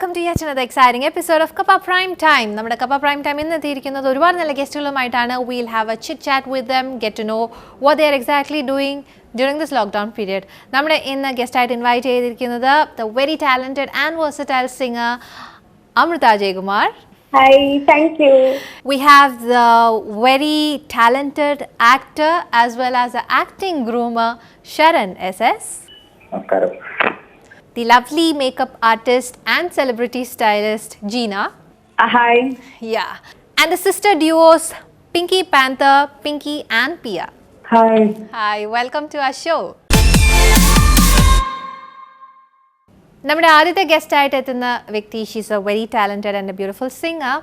welcome to yet another exciting episode of Kappa Prime Time. നമ്മുടെ Kappa Prime Time ഇന്ന് എത്തിയിരിക്കുന്നത് ഒരുപാട് നല്ല ഗസ്റ്റുകളുമായിട്ടാണ്. We'll have a chit chat with them, get to know what they are exactly doing during this lockdown period. നമ്മുടെ ഇന്ന് guest ആയിട്ട് invite ചെയ്തിരിക്കുന്നത് the very talented and versatile singer Amrita Jaykumar. Hi, thank you. We have the very talented actor as well as the acting groomer Sharan SS. Namaskaram. The lovely makeup artist and celebrity stylist Gina. Hi. Yeah. And the sister duos Pinky Panther, Pinky and Pia. Hi. Hi, welcome to our show. നമ്മുടെ ആദ്യത്തെ guest ആയിട്ട് എത്തുന്ന വ്യക്തി she's A very talented and A beautiful singer.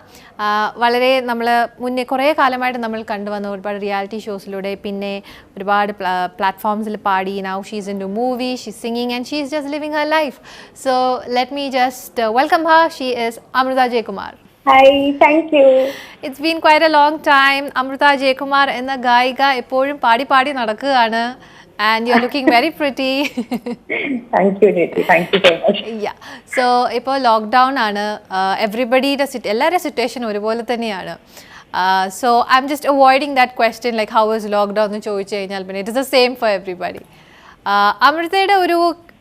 വളരെ നമ്മൾ മുന്നേ കുറേ കാലമായിട്ട് നമ്മൾ കണ്ടുവന്ന ഒരുപാട് റിയാലിറ്റി ഷോസിലൂടെ പിന്നെ ഒരുപാട് പ്ലാറ്റ്ഫോംസിൽ പാടി. Now she's into movie, she's singing and she's just living her life. So let me just welcome her. She is Amrita Jaykumar. Hi, thank you. It's been quite a long time. Amrita Jaykumar എന്ന ഗായിക എപ്പോഴും പാടി പാടി നടക്കുകയാണ്. And you're looking very pretty. Thank you, Jyoti. Thank you so much. Yeah. So, ഇപ്പോൾ lockdown ആണ്. എവറിബഡിയുടെ എല്ലാവരുടെ situation ഒരുപോലെ തന്നെയാണ്. So, I'm just avoiding that question like how is lockdown എന്ന് ചോദിച്ചു കഴിഞ്ഞാൽ പിന്നെ it is the same for everybody. അമൃതയുടെ ഒരു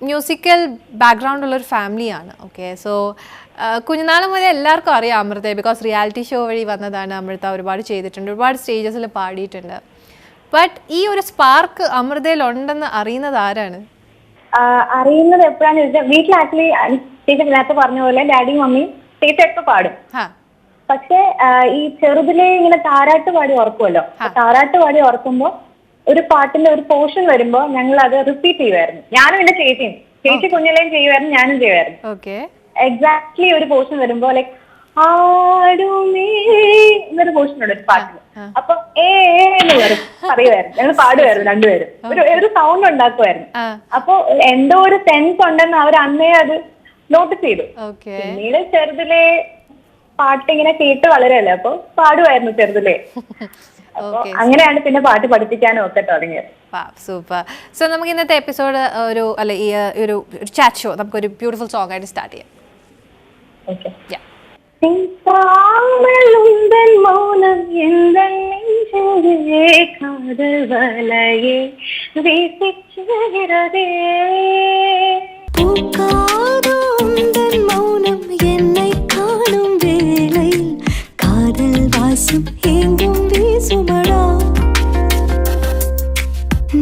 മ്യൂസിക്കൽ ബാക്ക്ഗ്രൗണ്ട് ഉള്ളൊരു ഫാമിലിയാണ്. ഓക്കെ, സോ കുഞ്ഞുനാൾ മുതലേ എല്ലാവർക്കും അറിയാം അമൃതയെ. ബിക്കോസ് റിയാലിറ്റി ഷോ വഴി വന്നതാണ് അമൃത. ഒരുപാട് ചെയ്തിട്ടുണ്ട്, ഒരുപാട് സ്റ്റേജസിൽ പാടിയിട്ടുണ്ട്. ബട്ട് ഈ ഒരു സ്പാർക്ക് അമൃതയിൽ ഉണ്ടെന്ന് അറിയുന്നത് ആരാണ്? അറിയുന്നത് എപ്പോഴാന്ന് ചോദിച്ചാൽ വീട്ടിൽ ആക്ച്വലി ടീച്ചർ നേരത്തെ പറഞ്ഞ പോലെ ഡാഡിയും മമ്മിയും ടീച്ചറൊക്കെ പാടും. പക്ഷെ ഈ ചെറുതിലെ ഇങ്ങനെ താരാട്ട് പാടി ഓർക്കുമല്ലോ. താരാട്ട് പാടി ഓർക്കുമ്പോ ഒരു പാട്ടിന്റെ ഒരു പോർഷൻ വരുമ്പോ ഞങ്ങൾ അത് റിപ്പീറ്റ് ചെയ്യുമായിരുന്നു. ഞാനും എന്റെ ചേച്ചി കുഞ്ഞിലേയും ചെയ്യുമായിരുന്നു, ഞാനും ചെയ്യുമായിരുന്നു. ഓക്കെ, എക്സാക്ട്ലി ഒരു പോർഷൻ വരുമ്പോ ലൈക്ക് ആടുമേ എന്നൊരു പോർഷൻ ഉണ്ട് ഒരു പാട്ടില്. അപ്പൊ എന്ന് പറയും പറയുമായിരുന്നു, ഞങ്ങൾ പാടുമായിരുന്നു രണ്ടുപേരും. ഒരു സൗണ്ട് ഉണ്ടാക്കുമായിരുന്നു. അപ്പൊ എന്തോ ഒരു സെൻസ് ഉണ്ടെന്ന് അവർ അന്നേ അത് നോട്ടീസ് ചെയ്തു. പിന്നീട് ചെറുതിലെ പാട്ടിങ്ങനെ കേട്ട് വളരെയല്ലേ, അപ്പൊ പാടുമായിരുന്നു ചെറുതിലെ. അപ്പൊ അങ്ങനെയാണ് പിന്നെ പാട്ട് പഠിപ്പിക്കാനും ഒക്കെ തുടങ്ങിയത്. സൂപ്പർ. സോ നമുക്ക് ഇന്നത്തെ എപ്പിസോഡ് ഈ ഒരു ചാറ്റ് ഷോ നമുക്കൊരു ബ്യൂട്ടിഫുൾ സോങ് ആയിട്ട് സ്റ്റാർട്ട് ചെയ്യാം. ഓക്കെ. உந்தன் மௌனம் எந்த நெஞ்சிலே காதல் வலையே வீசிச்சுகிறதே. உந்தன் மௌனம் என்னை காணும் வேளையில் காதல் வாசம் எங்கும் வீசுமடா.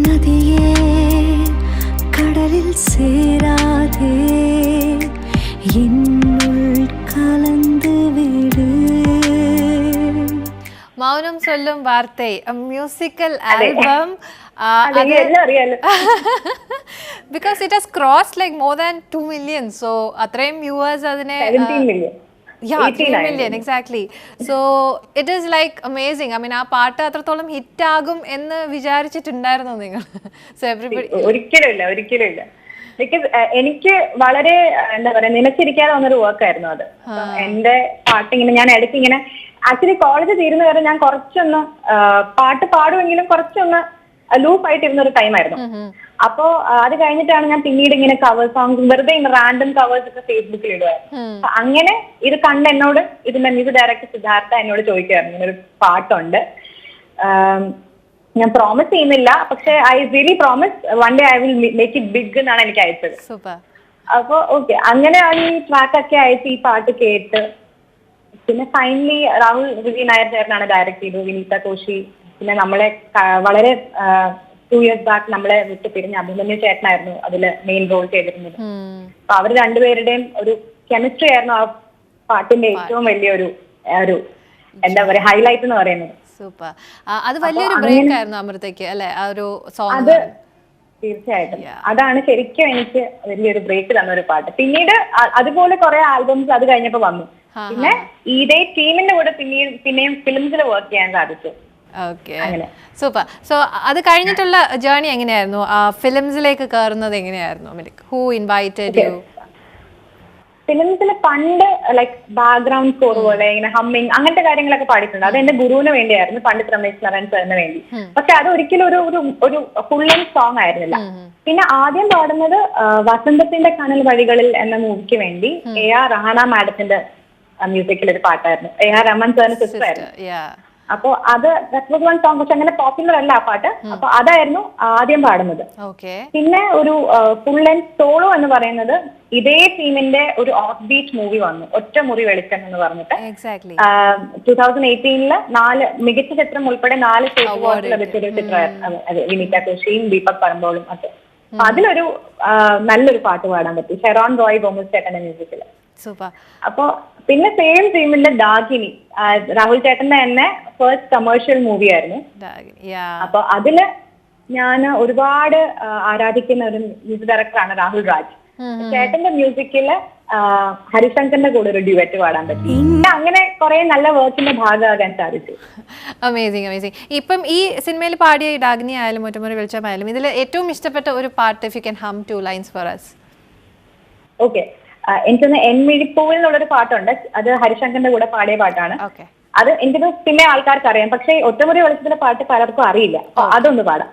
நதியே கடலில் சேராதே, മൗനം ചൊല്ലും വാർത്തേ, musical album. Because it has crossed like more than 2 million. So അത്രയും വ്യൂവേഴ്സ് അതിനെ 3 million exactly. So it is like amazing. I mean, ആ പാട്ട് അത്രത്തോളം ഹിറ്റ് ആകും എന്ന് വിചാരിച്ചിട്ടുണ്ടായിരുന്നോ നിങ്ങൾ? So everybody ഒരിക്കലും ബിക്കോസ് എനിക്ക് വളരെ എന്താ പറയാ നിലച്ചിരിക്കാതെ വന്നൊരു വർക്കായിരുന്നു അത്. എന്റെ പാട്ടിങ്ങനെ ഞാൻ ഇടയ്ക്ക് ഇങ്ങനെ ആക്ച്വലി കോളേജ് തീരുന്ന വരെ ഞാൻ കുറച്ചൊന്ന് പാട്ട് പാടുമെങ്കിലും കുറച്ചൊന്ന് ലൂപ്പ് ആയിട്ടിരുന്ന ഒരു ടൈമായിരുന്നു. അപ്പോ അത് കഴിഞ്ഞിട്ടാണ് ഞാൻ പിന്നീട് ഇങ്ങനെ കവർ സോങ്സ് വെറുതെ റാൻഡം കവേഴ്സ് ഒക്കെ ഫേസ്ബുക്കിൽ ഇടുമായിരുന്നു. അങ്ങനെ ഇത് കണ്ട് എന്നോട് ഇതിന്റെ മ്യൂസിക് ഡയറക്ടർ സിദ്ധാർത്ഥ എന്നോട് ചോദിക്കുമായിരുന്നു ഇങ്ങനൊരു പാട്ടുണ്ട്. ഞാൻ പ്രോമിസ് ചെയ്യുന്നില്ല, പക്ഷെ I really promise one day I will make it big എന്നാണ് എനിക്ക് അയച്ചത്. അപ്പൊ ഓക്കെ, അങ്ങനെയാണ് ഈ ട്രാക്ക് ഒക്കെ അയച്ച് ഈ പാട്ട് കേട്ട് പിന്നെ ഫൈനലി രാഹുൽ വിജയ് നായർ ചേട്ടനാണ് ഡയറക്ട് ചെയ്തത്, വിനീത കോശി. പിന്നെ നമ്മളെ വളരെ 2 years ബാക്ക് നമ്മളെ വിട്ട് പിരിഞ്ഞ അഭിമന്യു ചേട്ടനായിരുന്നു അതില് മെയിൻ റോൾ ചെയ്തിരുന്നത്. അപ്പൊ അവർ രണ്ടുപേരുടെയും ഒരു കെമിസ്ട്രി ആയിരുന്നു ആ പാട്ടിന്റെ ഏറ്റവും വലിയൊരു എന്താ പറയാ ഹൈലൈറ്റ് എന്ന് പറയുന്നത്. സൂപ്പർ. അത് വലിയൊരു ബ്രേക്ക് ആയിരുന്നു അമൃതയ്ക്ക് അല്ലെ ആ ഒരു സോങ്? അത് തീർച്ചയായിട്ടും അതാണ് ശരിക്കും എനിക്ക് വലിയൊരു ബ്രേക്ക് തന്ന ഒരു പാട്ട്. പിന്നീട് അതുപോലെ കുറെ ആൽബംസ് അത് കഴിഞ്ഞപ്പോ വന്നു. പിന്നെ ഇതേ ടീമിന്റെ കൂടെ പിന്നെയും ഫിലിംസിൽ വർക്ക് ചെയ്യാൻ സാധിച്ചു. Okay, super. സോ അത് കഴിഞ്ഞിട്ടുള്ള ജേർണി എങ്ങനെയായിരുന്നു? ഫിലിംസിലേക്ക് കയറുന്നത് എങ്ങനെയായിരുന്നു? Who invited U? ഫിലിംസിൽ പണ്ട് ലൈക് ബാക്ക്ഗ്രൗണ്ട് സ്കോർ പോലെ ഇങ്ങനെ ഹമ്മിങ് അങ്ങനത്തെ കാര്യങ്ങളൊക്കെ പാടിയിട്ടുണ്ട്. അത് എന്റെ ഗുരുവിന് വേണ്ടിയായിരുന്നു, പണ്ഡിറ്റ് രമേശ് നാരായൺ സാറിന് വേണ്ടി. പക്ഷെ അത് ഒരിക്കലും ഒരു ഫുൾ ലെങ്ത് സോങ് ആയിരുന്നില്ല. പിന്നെ ആദ്യം പാടുന്നത് വസന്തത്തിന്റെ കനൽ വഴികളിൽ എന്ന മൂവിക്ക് വേണ്ടി AR റഹാന മാഡത്തിന്റെ മ്യൂസിക്കിൽ ഒരു പാട്ടായിരുന്നു. AR റഹ്മാൻ സാറിന് സിസ്റ്റർ ആയിരുന്നു. അപ്പൊ അത് വൺ സോങ്, പക്ഷെ അങ്ങനെ പോപ്പുലർ അല്ല ആ പാട്ട്. അപ്പൊ അതായിരുന്നു ആദ്യം പാടുന്നത്. പിന്നെ ഒരു ഫുൾ ലെങ്ത് സോളോ എന്ന് പറയുന്നത് ഇതേ തീമിന്റെ ഒരു ഓഫ് ബീറ്റ് മൂവി വന്നു, ഒറ്റ മുറി വെളിച്ചം എന്ന് പറഞ്ഞിട്ട്. 2018 4 മികച്ച ചിത്രം ഉൾപ്പെടെ 4 സ്റ്റേറ്റ് അവാർഡ് ലഭിച്ചൊരു ചിത്രമായിരുന്നു. വിനീത കോശിയും ദീപക് പറമ്പോളും ഒക്കെ. അതിലൊരു നല്ലൊരു പാട്ട് പാടാൻ പറ്റി, ഷെറോൺ റോയ് ഗോമസ് ചേട്ടന്റെ മ്യൂസിക്കില്. അപ്പൊ പിന്നെ സെയിം ടീമിന്റെ ഡാഗിനി, രാഹുൽ ചേട്ടന്റെ തന്നെ ഫസ്റ്റ് കമേഴ്ഷ്യൽ മൂവി ആയിരുന്നു. അപ്പൊ അതില് ഞാൻ ഒരുപാട് ആരാധിക്കുന്ന ഒരു മ്യൂസിക് ഡയറക്ടറാണ് രാഹുൽ രാജ്. ചേട്ടന്റെ മ്യൂസിക്കില് ഹരിശങ്കറിന്റെ കൂടെ ഒരു ഡ്യുവറ്റ് പാടാൻ പറ്റി. അങ്ങനെ കുറെ നല്ല വർക്കിന്റെ ഭാഗമാകാൻ സാധിച്ചു. Amazing amazing. ഇപ്പം ഈ സിനിമയിൽ പാടിയ ഡാഗ്നി ആയാലും ഒറ്റമുറി വെളിച്ചമായാലും ഇതിൽ ഏറ്റവും ഇഷ്ടപ്പെട്ട ഒരു പാട്ട്, if you can hum 2 lines for us. Okay, എനിക്കൊന്ന് എൻമിഴിപ്പൂവിൽ എന്നുള്ളൊരു പാട്ടുണ്ട്. അത് ഹരിശങ്കറിന്റെ കൂടെ പാടിയ പാട്ടാണ്. അത് എനിക്കത് പിന്നെ ആൾക്കാർക്ക് അറിയാം, പക്ഷെ ഒറ്റമുറി വെളിച്ചത്തിന്റെ പാട്ട് പലർക്കും അറിയില്ല. അപ്പൊ അതൊന്ന് പാടാം.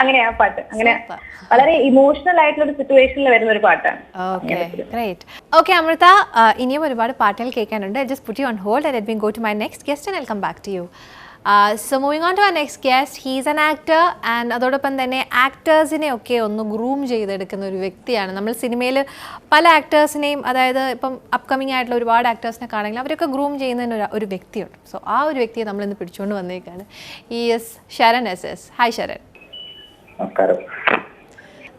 അങ്ങനെ ആ പാട്ട് അങ്ങനെ വളരെ ഇമോഷണൽ ആയിട്ടുള്ള ഒരു സിറ്റുവേഷനിൽ വരുന്ന ഒരു പാട്ടാണ്. ഓക്കെ അമൃത, ഇനിയും ഒരുപാട് പാട്ടുകൾ കേൾക്കാനുണ്ട്. Just put you on hold and let me go to my next guest and I will come back to you. So moving on to our next guest, he's an actor and അതോടൊപ്പം തന്നെ ആക്ടേഴ്സിനെ ഒക്കെ ഒന്ന് groom ചെയ്തെടുക്കുന്ന ഒരു വ്യക്തിയാണ്. നമ്മൾ സിനിമയിൽ പല ആക്ടേഴ്സിനെയും, അതായത് ഇപ്പം അപ്കമിങ് ആയിട്ടുള്ള ഒരുപാട് ആക്ടേഴ്സിനെ കാണുമെങ്കിൽ അവരൊക്കെ ഗ്രൂം ചെയ്യുന്നതിന് ഒരു വ്യക്തിയുണ്ട്. സോ ആ ഒരു വ്യക്തിയെ നമ്മളിന്ന് പിടിച്ചുകൊണ്ട് വന്നേക്കാണ്. ഈ S Sharan SS. Hi Sharan.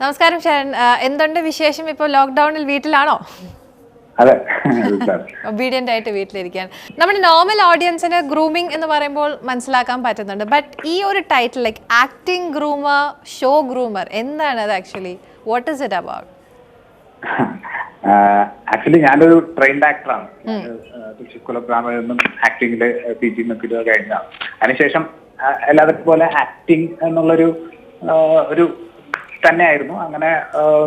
നമസ്കാരം ശരൺ, എന്തുണ്ട് വിശേഷം? ഇപ്പോൾ ലോക്ക്ഡൌണിൽ വീട്ടിലാണോ? ഒബീഡിയന്റ് ആയിട്ട് വീട്ടിലിരിക്കാൻ. നമ്മുടെ നോർമൽ ഓഡിയൻസിന് ഗ്രൂമിംഗ് എന്ന് പറയുമ്പോൾ മനസ്സിലാക്കാൻ പറ്റുന്നുണ്ട്. ബട്ട് ഈ ഒരു title like acting groomer, show groomer, എന്താണ് അത് actually? What is it about? Actually ഞാനൊരു ട്രെയിൻഡ് ആക്ടറാണ്. കുലപ്രാമെന്നും ആക്ടിങ്ങില് PG കഴിഞ്ഞാണ്. അതിനുശേഷം എല്ലാവർക്കും പോലെ ആക്ടിങ് എന്നുള്ളൊരു ഒരു തന്നെയായിരുന്നു. അങ്ങനെ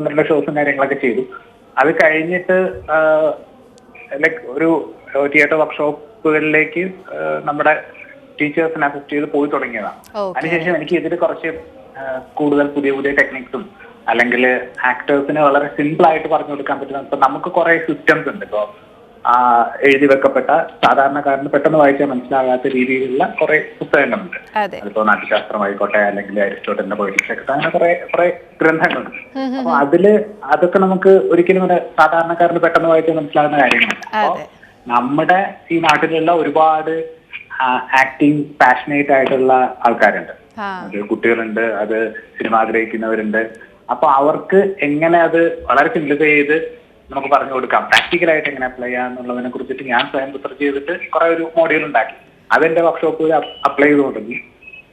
നല്ല ഷോസും കാര്യങ്ങളൊക്കെ ചെയ്തു. അത് കഴിഞ്ഞിട്ട് ലൈക്ക് ഒരു തിയേറ്റർ വർക്ക്ഷോപ്പുകളിലേക്ക് നമ്മുടെ ടീച്ചേഴ്സിനെ അസിസ്റ്റ് ചെയ്ത് പോയി തുടങ്ങിയതാണ്. അതിനുശേഷം എനിക്ക് ഇതിൽ കുറച്ച് കൂടുതൽ പുതിയ പുതിയ ടെക്നിക്സും അല്ലെങ്കിൽ ആക്ടേഴ്സിന് വളരെ സിമ്പിൾ ആയിട്ട് പറഞ്ഞു കൊടുക്കാൻ പറ്റുന്ന, ഇപ്പൊ നമുക്ക് കുറെ സിസ്റ്റംസ് ഉണ്ട്. ഇപ്പോൾ എഴുതി വെക്കപ്പെട്ട സാധാരണക്കാരന് പെട്ടെന്ന് വായിച്ചാൽ മനസ്സിലാകാത്ത രീതിയിലുള്ള കുറെ പുസ്തകങ്ങളുണ്ട്. അതിപ്പോ നാട്യശാസ്ത്രമായിക്കോട്ടെ അല്ലെങ്കിൽ അരിസ്റ്റോട്ടലിന്റെ പൊളിറ്റിക്സ് ഒക്കെ അങ്ങനെ കുറെ ഗ്രന്ഥങ്ങളുണ്ട്. അപ്പൊ അതൊക്കെ നമുക്ക് ഒരിക്കലും സാധാരണക്കാരന് പെട്ടെന്ന് വായിച്ചാൽ മനസ്സിലാകുന്ന കാര്യങ്ങളല്ല. അപ്പൊ നമ്മുടെ ഈ നാട്ടിലുള്ള ഒരുപാട് ആക്ടിങ് പാഷനേറ്റ് ആയിട്ടുള്ള ആൾക്കാരുണ്ട്. അത് കുട്ടികളുണ്ട്, അത് സിനിമ ആഗ്രഹിക്കുന്നവരുണ്ട്. അപ്പൊ അവർക്ക് എങ്ങനെ അത് വളരെ സിംപ്ലിഫൈ ചെയ്ത് നമുക്ക് പറഞ്ഞു കൊടുക്കാം, പ്രാക്ടിക്കലായിട്ട് എങ്ങനെ അപ്ലൈ ചെയ്യാം എന്നുള്ളതിനെ കുറിച്ചിട്ട് ഞാൻ സ്വയം റിസർച്ച് ചെയ്തിട്ട് കുറെ ഒരു മോഡ്യൂൾ ഉണ്ടാക്കി. അതെന്റെ വർക്ക്ഷോപ്പിൽ അപ്ലൈ ചെയ്ത് തുടങ്ങി.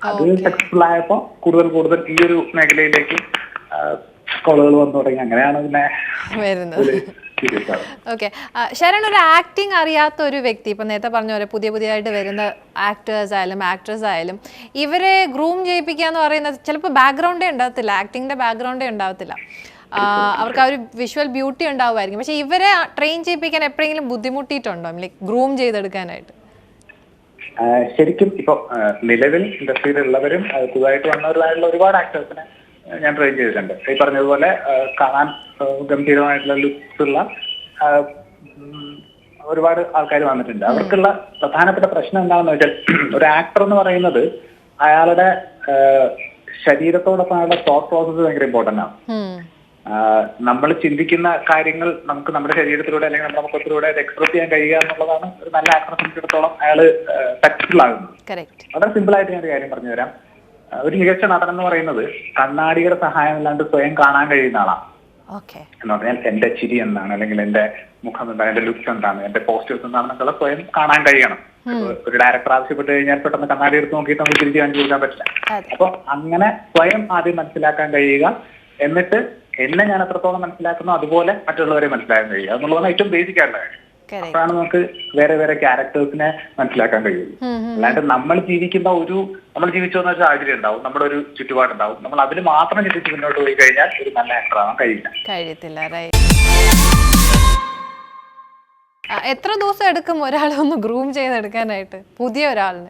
അത് സക്സസ്ഫുൾ ആയപ്പോൾ കൂടുതൽ ഈ ഒരു മേഖലയിലേക്ക് കോളുകൾ വന്നു തുടങ്ങി. അങ്ങനെയാണ് പിന്നെ വരുന്നത്. ഓക്കെ ശരൺ, ഒരു ആക്ടിങ് അറിയാത്ത ഒരു വ്യക്തി, ഇപ്പം നേരത്തെ പറഞ്ഞ പോലെ പുതിയതായിട്ട് വരുന്ന ആക്ടേഴ്സ് ആയാലും ആക്ട്രസ് ആയാലും ഇവരെ ഗ്രൂം ചെയ്യിപ്പിക്കുക എന്ന് പറയുന്നത് ചിലപ്പോൾ ബാക്ക്ഗ്രൗണ്ടേ ഉണ്ടാകത്തില്ല, ആക്ടിങ്ങിന്റെ ബാക്ക്ഗ്രൗണ്ടേ ഉണ്ടാകത്തില്ല. അവർക്ക് ആ ഒരു വിഷ്വൽ ബ്യൂട്ടി ഉണ്ടാവുമായിരിക്കും. പക്ഷെ ഇവരെ ട്രെയിൻ ചെയ്യിപ്പിക്കാൻ എപ്പോഴെങ്കിലും ബുദ്ധിമുട്ടിയിട്ടുണ്ടോ, ലൈക്ക് ഗ്രൂം ചെയ്തെടുക്കാനായിട്ട്? ശരിക്കും ഇപ്പൊ നിലവിൽ ഇൻഡസ്ട്രിയിലുള്ളവരും പുതുതായിട്ട് വന്നവരായിട്ടുള്ള ഒരുപാട് ആക്ടേഴ്സിനെ ഞാൻ ട്രെയിൻ ചെയ്തിട്ടുണ്ട്. ഈ പറഞ്ഞതുപോലെ കാണാൻ ഗംഭീരമായിട്ടുള്ള ലുക്സ് ഉള്ള ഒരുപാട് ആൾക്കാർ വന്നിട്ടുണ്ട്. അവർക്കുള്ള പ്രധാനപ്പെട്ട പ്രശ്നം എന്താണെന്ന് വെച്ചാൽ, ഒരു ആക്ടർ എന്ന് പറയുന്നത് അയാളുടെ ശരീരത്തോടൊപ്പം അയാളുടെ തോട്ട് പ്രോസസ് ഭയങ്കര ഇമ്പോർട്ടന്റ് ആണ്. നമ്മൾ ചിന്തിക്കുന്ന കാര്യങ്ങൾ നമുക്ക് നമ്മുടെ ശരീരത്തിലൂടെ അല്ലെങ്കിൽ നമ്മുടെ മുഖത്തിലൂടെ അത് എക്സ്പ്രസ് ചെയ്യാൻ കഴിയുക എന്നുള്ളതാണ് ഒരു നല്ല ആക്ടറെ സംബന്ധിച്ചിടത്തോളം അയാള് സക്സസ്ഫുൾ ആകുന്നത്. വളരെ സിമ്പിൾ ആയിട്ട് ഞാൻ ഒരു കാര്യം പറഞ്ഞു തരാം. ഒരു മികച്ച നടൻ എന്ന് പറയുന്നത് കണ്ണാടിയുടെ സഹായം ഇല്ലാണ്ട് സ്വയം കാണാൻ കഴിയുന്ന ആളാണ്. എന്ന് പറഞ്ഞാൽ എന്റെ ചിരി എന്താണ്, അല്ലെങ്കിൽ എന്റെ മുഖം എന്താണ്, എന്റെ ലുക്സ് എന്താണ്, എന്റെ പോസ്റ്റേഴ്സ് എന്താണെന്നൊക്കെ സ്വയം കാണാൻ കഴിയണം. ഒരു ഡയറക്ടർ ആവശ്യപ്പെട്ട് കഴിഞ്ഞാൽ പെട്ടെന്ന് കണ്ണാടി എടുത്ത് നോക്കിയിട്ട് നമുക്ക് തിരിച്ച് കാണിച്ചു കൊടുക്കാൻ പറ്റില്ല. അപ്പൊ അങ്ങനെ സ്വയം ആദ്യം മനസ്സിലാക്കാൻ കഴിയുക, എന്നിട്ട് എന്നെ ഞാൻ എത്രത്തോളം മനസ്സിലാക്കുന്നു അതുപോലെ മറ്റുള്ളവരെ മനസ്സിലാക്കാൻ കഴിയുക എന്നുള്ളതാണ് ഏറ്റവും ബേസിക് ആയിട്ടുള്ള കാര്യം. അപ്പോഴാണ് നമുക്ക് വേറെ വേറെ ക്യാരക്ടേഴ്സിനെ മനസ്സിലാക്കാൻ കഴിയുള്ളൂ. അല്ലാണ്ട് നമ്മൾ ജീവിച്ചു വന്ന ഒരു സാഹചര്യം ഉണ്ടാവും, നമ്മുടെ ഒരു ചുറ്റുപാടുണ്ടാവും, നമ്മൾ അതിൽ മാത്രം ചിന്തിച്ച് മുന്നോട്ട് പോയി കഴിഞ്ഞാൽ ഒരു നല്ല ആക്ടർ ആവാൻ കഴിയത്തില്ല. എത്ര ദിവസം എടുക്കും ഒരാളെ ഒന്ന് ഗ്രൂം ചെയ്തെടുക്കാനായിട്ട്, പുതിയ ഒരാളിന്?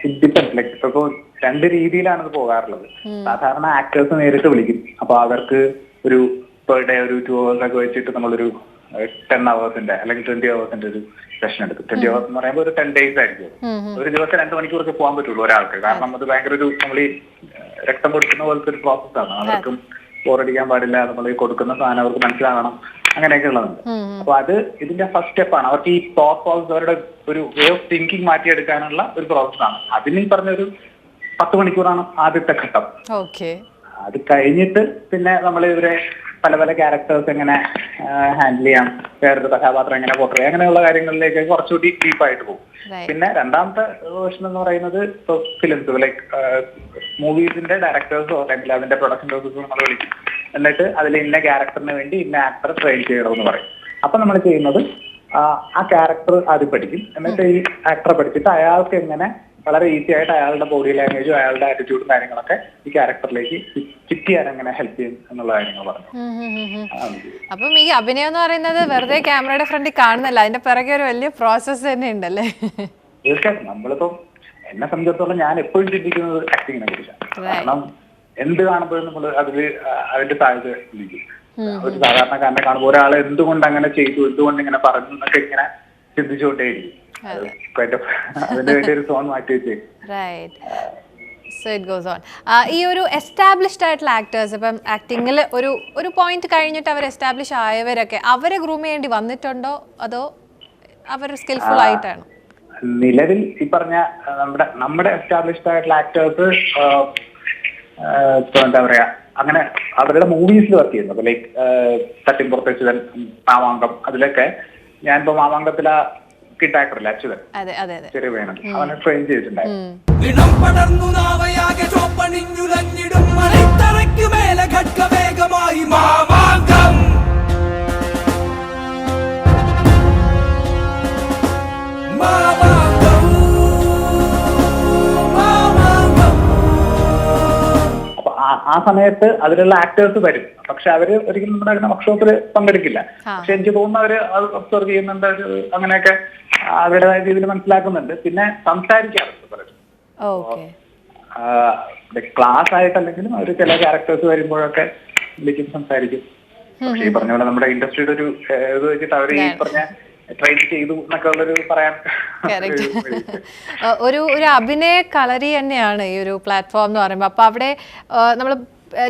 ഇപ്പൊ രണ്ട് രീതിയിലാണ് ഇത് പോകാറുള്ളത്. സാധാരണ ആക്ടേഴ്സ് നേരിട്ട് വിളിക്കും. അപ്പൊ അവർക്ക് ഒരു പെർ ഡേ ഒരു 2 hours ഒക്കെ വെച്ചിട്ട് നമ്മളൊരു 10 hours-ന്റെ അല്ലെങ്കിൽ 20 hours-ന്റെ ഒരു സെഷൻ എടുക്കും. 20 hours എന്ന് പറയുമ്പോൾ ഒരു 10 days ആയിരിക്കും. ഒരു ദിവസം 2 മണിക്കൂറൊക്കെ പോകാൻ പറ്റുള്ളൂ ഒരാൾക്ക്. കാരണം അത് ഭയങ്കര ഒരു നമ്മൾ ഈ രക്തം കൊടുക്കുന്ന പോലത്തെ ഒരു പ്രോസസ്സാണ്. അവർക്കും ബോറടിക്കാൻ പാടില്ല, നമ്മൾ ഈ കൊടുക്കുന്ന സാധനം അവർക്ക് മനസ്സിലാകണം, അങ്ങനെയൊക്കെ ഉള്ളതുണ്ട്. അപ്പൊ അത് ഇതിന്റെ ഫസ്റ്റ് സ്റ്റെപ്പാണ്. അവർക്ക് ഈ തോട്ട് പ്രോസസ്, അവരുടെ ഒരു വേ ഓഫ് തിങ്കിങ് മാറ്റിയെടുക്കാനുള്ള ഒരു പ്രോസസ്സാണ്. അതിന് ഈ പറഞ്ഞൊരു 10 മണിക്കൂറാണ് ആദ്യത്തെ ഘട്ടം. അത് കഴിഞ്ഞിട്ട് പിന്നെ നമ്മൾ ഇവരെ പല പല ക്യാരക്ടേഴ്സ് എങ്ങനെ ഹാൻഡിൽ ചെയ്യാം, വേറൊരു കഥാപാത്രം എങ്ങനെ പോർട്രേ ചെയ്യാം, അങ്ങനെയുള്ള കാര്യങ്ങളിലേക്ക് കുറച്ചുകൂടി ഡീപ്പായിട്ട് പോകും. പിന്നെ രണ്ടാമത്തെ വേർഷൻ എന്ന് പറയുന്നത് ഇപ്പൊ ഫിലിംസ് ലൈക്ക് മൂവീസിന്റെ ഡയറക്ടേഴ്സോ അല്ലെങ്കിൽ അതിന്റെ പ്രൊഡക്ഷൻ ഹൗസസോ നമ്മൾ വിളിക്കും. എന്നിട്ട് അതിൽ ഇന്ന ക്യാരക്ടറിന് വേണ്ടി ഇന്ന ആക്ടർ ട്രെയിൻ ചെയ്യണമെന്ന് പറയും. അപ്പൊ നമ്മൾ ചെയ്യുന്നത് ആ ക്യാരക്ടർ ആദ്യം പഠിക്കും. എന്നിട്ട് ഈ ആക്ടറെ പഠിച്ചിട്ട് അയാൾക്ക് എങ്ങനെ വളരെ ഈസി ആയിട്ട് അയാളുടെ ബോഡി ലാംഗ്വേജും അയാളുടെ ആറ്റിറ്റ്യൂഡും കാര്യങ്ങളൊക്കെ ഈ ക്യാരക്ടറിലേക്ക് ഫിറ്റ് ചെയ്യാൻ എങ്ങനെ ഹെൽപ്പ് ചെയ്യും എന്നുള്ള കാര്യങ്ങൾ പറഞ്ഞു. അപ്പം ഈ അഭിനയം എന്ന് പറയുന്നത് വെറുതെ ക്യാമറയുടെ ഫ്രണ്ടിൽ കാണുന്നല്ല, അതിന്റെ പിറകെ ഒരു വലിയ പ്രോസസ്സ് തന്നെ ഉണ്ടല്ലേ? തീർച്ചയായിട്ടും. നമ്മളിപ്പം എന്നെ സംബന്ധിച്ചിടത്തോളം ഞാൻ എപ്പോഴും ചിന്തിക്കുന്നത് ആക്ടിങ്ങിനെ കുറിച്ചാണ്. കാരണം എന്ത് കാണുമ്പോഴും നമ്മൾ അതിന്റെ സാധ്യത ചിന്തിക്കും. ഒരു സാധാരണക്കാരനെ കാണുമ്പോൾ ഒരാൾ എന്തുകൊണ്ട് അങ്ങനെ ചെയ്തു, എന്തുകൊണ്ട് ഇങ്ങനെ പറഞ്ഞു എന്നൊക്കെ ഇങ്ങനെ ചിന്തിച്ചുകൊണ്ടേയിരിക്കും. അതിന് വേണ്ടി ഒരു സോൺ മാറ്റി വെച്ചേ. So it goes on. ഈ ഒരു എസ്റ്റാബ്ലിഷ്ഡ് ആയിട്ടുള്ള ആക്ടേഴ്സ്, ഇപ്പം ആക്ടിങ്ങിൽ ഒരു പോയിന്റ് കഴിഞ്ഞിട്ട് അവർ എസ്റ്റാബ്ലിഷ് ആയവരൊക്കെ അവരെ ഗ്രൂം ചെയ്യേണ്ടി വന്നിട്ടുണ്ടോ, അതോ അവർ സ്കിൽഫുൾ ആയിട്ടാണോ? നിലവിൽ ഈ പറഞ്ഞ നമ്മുടെ എസ്റ്റാബ്ലിഷ്ഡ് ആയിട്ടുള്ള ആക്ടേഴ്സ് ഇപ്പൊ എന്താ പറയാ, അങ്ങനെ അവരുടെ മൂവീസിൽ വർക്ക് ചെയ്യുന്നു. അപ്പൊ ലൈക്ക് തട്ടിമ്പുറത്തച്യുതൻ, മാമാങ്കം, അതിലൊക്കെ ഞാനിപ്പോ മാമാങ്കത്തിലെ കിഡ് ആക്ടറില്ല അച്യുതൻ, ചെറിയ വേണം, അവനെ ട്രെയിൻ ചെയ്തിട്ടുണ്ടായിരുന്നു. അപ്പൊ ആ സമയത്ത് അതിലുള്ള ആക്ടേഴ്സ് വരും. പക്ഷെ അവര് ഒരിക്കലും നമ്മുടെ വർക്ക്ഷോപ്പിൽ പങ്കെടുക്കില്ല. പക്ഷെ എനിക്ക് തോന്നുന്നു അവര് അത് ഒബ്സർവ് ചെയ്യുന്നുണ്ട്, അങ്ങനെയൊക്കെ അവരുടേതായ രീതിയിൽ മനസ്സിലാക്കുന്നുണ്ട്. പിന്നെ സംസാരിക്കാറുണ്ട് പലരും. ക്ലാസ് ആയിട്ടല്ലെങ്കിലും അവർ ചില ക്യാരക്ടേഴ്സ് വരുമ്പോഴൊക്കെ വിളിക്കും, സംസാരിക്കും. പക്ഷെ ഈ പറഞ്ഞ പോലെ നമ്മുടെ ഇൻഡസ്ട്രിയുടെ ഒരു ഇത് വെച്ചിട്ട് അവർ ഈ പറഞ്ഞ ട്രെയിൻ ചെയ്തു എന്നൊക്കെ ഉള്ളൊരു പറയാൻ ഒരു അഭിനയ കളരി തന്നെയാണ് ഈ ഒരു പ്ലാറ്റ്ഫോം എന്ന് പറയുമ്പോൾ. അപ്പൊ അവിടെ നമ്മൾ